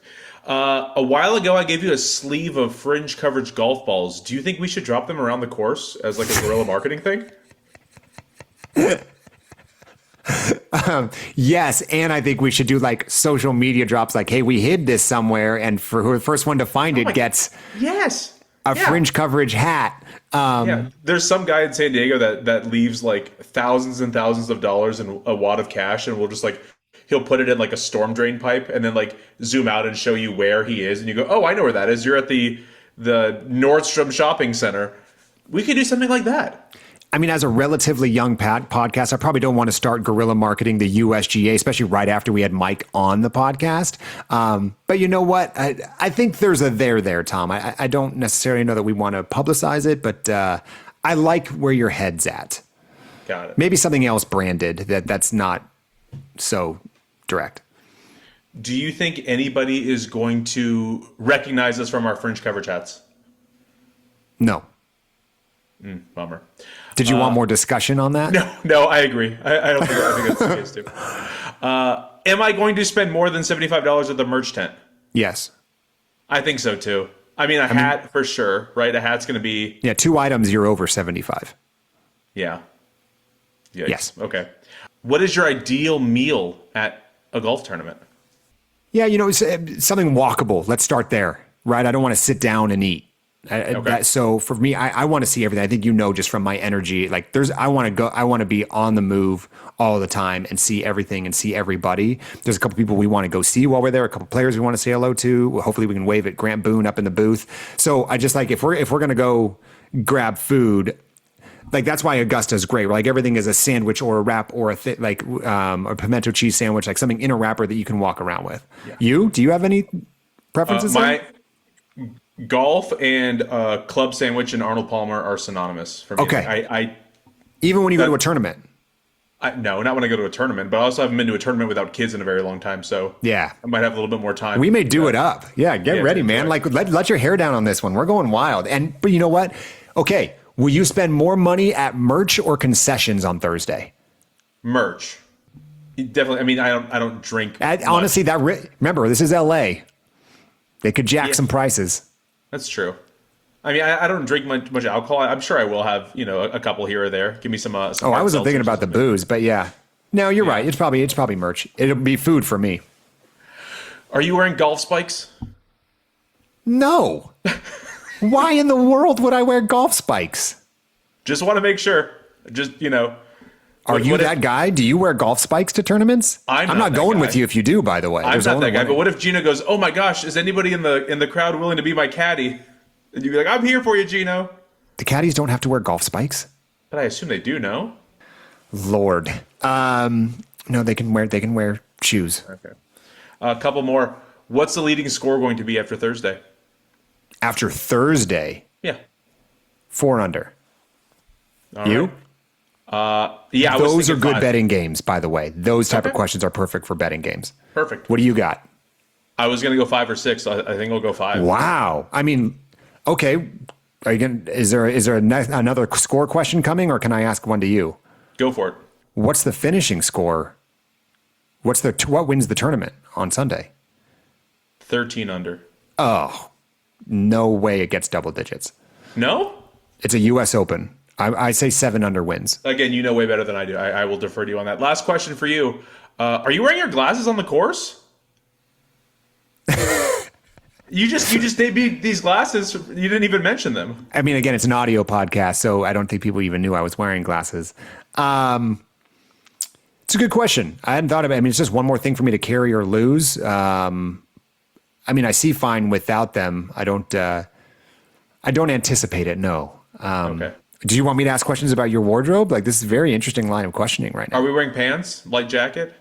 A while ago, I gave you a sleeve of Fringe Coverage golf balls. Do you think we should drop them around the course as like a guerrilla marketing thing? Yes, and I think we should do like social media drops like, hey, we hid this somewhere, and for who the first one to find it gets a Fringe Coverage hat. There's some guy in San Diego that leaves like thousands and thousands of dollars in a wad of cash, and we'll just like he'll put it in like a storm drain pipe and then like zoom out and show you where he is, and you go, oh, I know where that is. You're at the Nordstrom shopping center. We could do something like that. As a relatively young podcast, I probably don't want to start guerrilla marketing the USGA, especially right after we had Mike on the podcast. But you know what? I think there's a there, Tom. I don't necessarily know that we want to publicize it, but I like where your head's at. Got it. Maybe something else branded that's not so direct. Do you think anybody is going to recognize us from our Fringe Coverage hats? No. Bummer. Did you want more discussion on that? No, I agree. I don't think, I think that's the case too. Am I going to spend more than $75 at the merch tent? Yes. I think so too. I mean, hat for sure, right? A hat's going to be... Yeah, 2 items, you're over 75. Yeah. Yikes. Yes. Okay. What is your ideal meal at a golf tournament? Yeah, something walkable. Let's start there, right? I don't want to sit down and eat. Okay. So for me, I want to see everything. I think just from my energy, like I want to be on the move all the time and see everything and see everybody. There's a couple people we want to go see while we're there, a couple players we want to say hello to. Hopefully we can wave at Grant Boone up in the booth. So I just like, if we're going to go grab food, like that's why Augusta's great. Like everything is a sandwich or a wrap or a pimento cheese sandwich, like something in a wrapper that you can walk around with. Yeah. Do you have any preferences? Golf and club sandwich and Arnold Palmer are synonymous for me. Okay. Even when you go to a tournament? No, not when I go to a tournament, but I also haven't been to a tournament without kids in a very long time. So yeah, I might have a little bit more time. We may do it up. Yeah, get ready, man. Like let your hair down on this one. We're going wild. But you know what? Okay. Will you spend more money at merch or concessions on Thursday? Merch. Definitely. I mean, I don't drink. Honestly, remember, this is LA. They could jack some prices. That's true. I mean, I don't drink much alcohol. I'm sure I will have, a couple here or there. Give me some I wasn't thinking about the booze, but yeah. No, you're right. It's probably merch. It'll be food for me. Are you wearing golf spikes? No. Why in the world would I wear golf spikes? Just want to make sure. Are you that guy? Do you wear golf spikes to tournaments? I'm not going with you if you do, by the way. I'm not that guy. But what if Jeeno goes, "Oh my gosh, is anybody in the crowd willing to be my caddy?" And you'd be like, "I'm here for you, Jeeno." The caddies don't have to wear golf spikes? But I assume they do, no? Lord. No, they can wear shoes. Okay. A couple more. What's the leading score going to be after Thursday? After Thursday? Yeah. 4 under. All you? Right. Yeah, those are good betting games, by the way. Those type of questions are perfect for betting games. Perfect. What do you got? I was going to go 5 or 6. I think I'll go 5. Wow. I mean, okay. Are you going? Is there another score question coming, or can I ask one to you? Go for it. What's the finishing score? What wins the tournament on Sunday? 13 under. Oh, no way it gets double digits. No? It's a U.S. Open. I say 7 under wins. Again, you know way better than I do. I will defer to you on that. Last question for you. Are you wearing your glasses on the course? You just debuted these glasses. You didn't even mention them. I mean, again, it's an audio podcast, so I don't think people even knew I was wearing glasses. It's a good question. I hadn't thought about it. I mean, it's just one more thing for me to carry or lose. I mean, I see fine without them. I don't anticipate it. No. Okay. Do you want me to ask questions about your wardrobe? Like, this is a very interesting line of questioning right now. Are we wearing pants? Light jacket?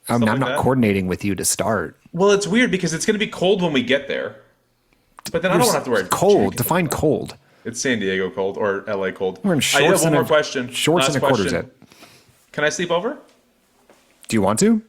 I'm not coordinating with you to start. Well, it's weird because it's going to be cold when we get there. But then I don't have to wear a cold. jacket. Define cold. It's San Diego cold or LA cold. We're in shorts. I have one more question. Shorts and a quarter zip. Can I sleep over? Do you want to?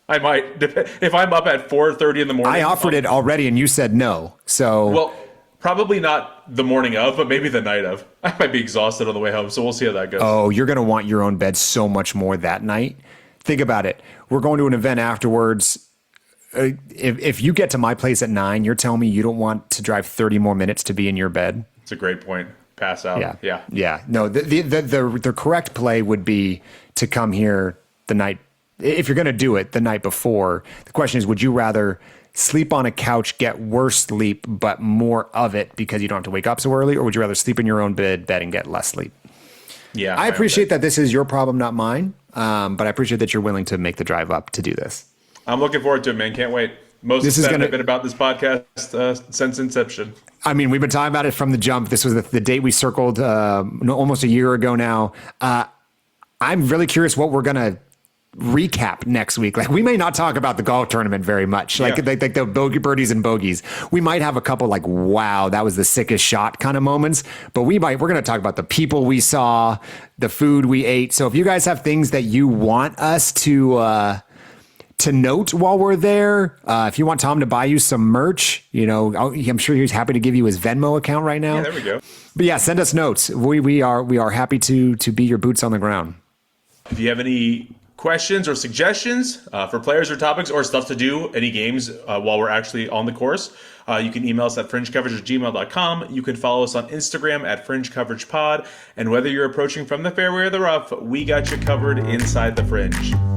I might. If I'm up at 4:30 in the morning. I offered it already and you said no. So. Well, probably not the morning of, but maybe the night of. I might be exhausted on the way home, so we'll see how that goes. Oh, you're going to want your own bed so much more that night. Think about it. We're going to an event afterwards. If you get to my place at 9, you're telling me you don't want to drive 30 more minutes to be in your bed? It's a great point. Pass out. Yeah. No, the correct play would be to come here the night, if you're going to do it the night before. The question is, would you rather sleep on a couch, get worse sleep, but more of it because you don't have to wake up so early, or would you rather sleep in your own bed and get less sleep? Yeah. I appreciate that this is your problem, not mine. But I appreciate that you're willing to make the drive up to do this. I'm looking forward to it, man. Can't wait. Most excited I've been about this podcast since inception. I mean, we've been talking about it from the jump. This was the date we circled almost a year ago now. I'm really curious what we're going to recap next week. Like, we may not talk about the golf tournament very much, like the bogey birdies and bogeys. We might have a couple like, wow, that was the sickest shot kind of moments, but we're going to talk about the people we saw, the food we ate. So if you guys have things that you want us to to note while we're there, if you want Tom to buy you some merch, I'm sure he's happy to give you his Venmo account right now. Yeah, there we go. But yeah, send us notes. We are happy to be your boots on the ground. If you have any questions or suggestions for players or topics or stuff to do, any games while we're actually on the course, you can email us at fringecoverage@gmail.com. You can follow us on Instagram at FringeCoveragePod. And whether you're approaching from the fairway or the rough, we got you covered inside the Fringe.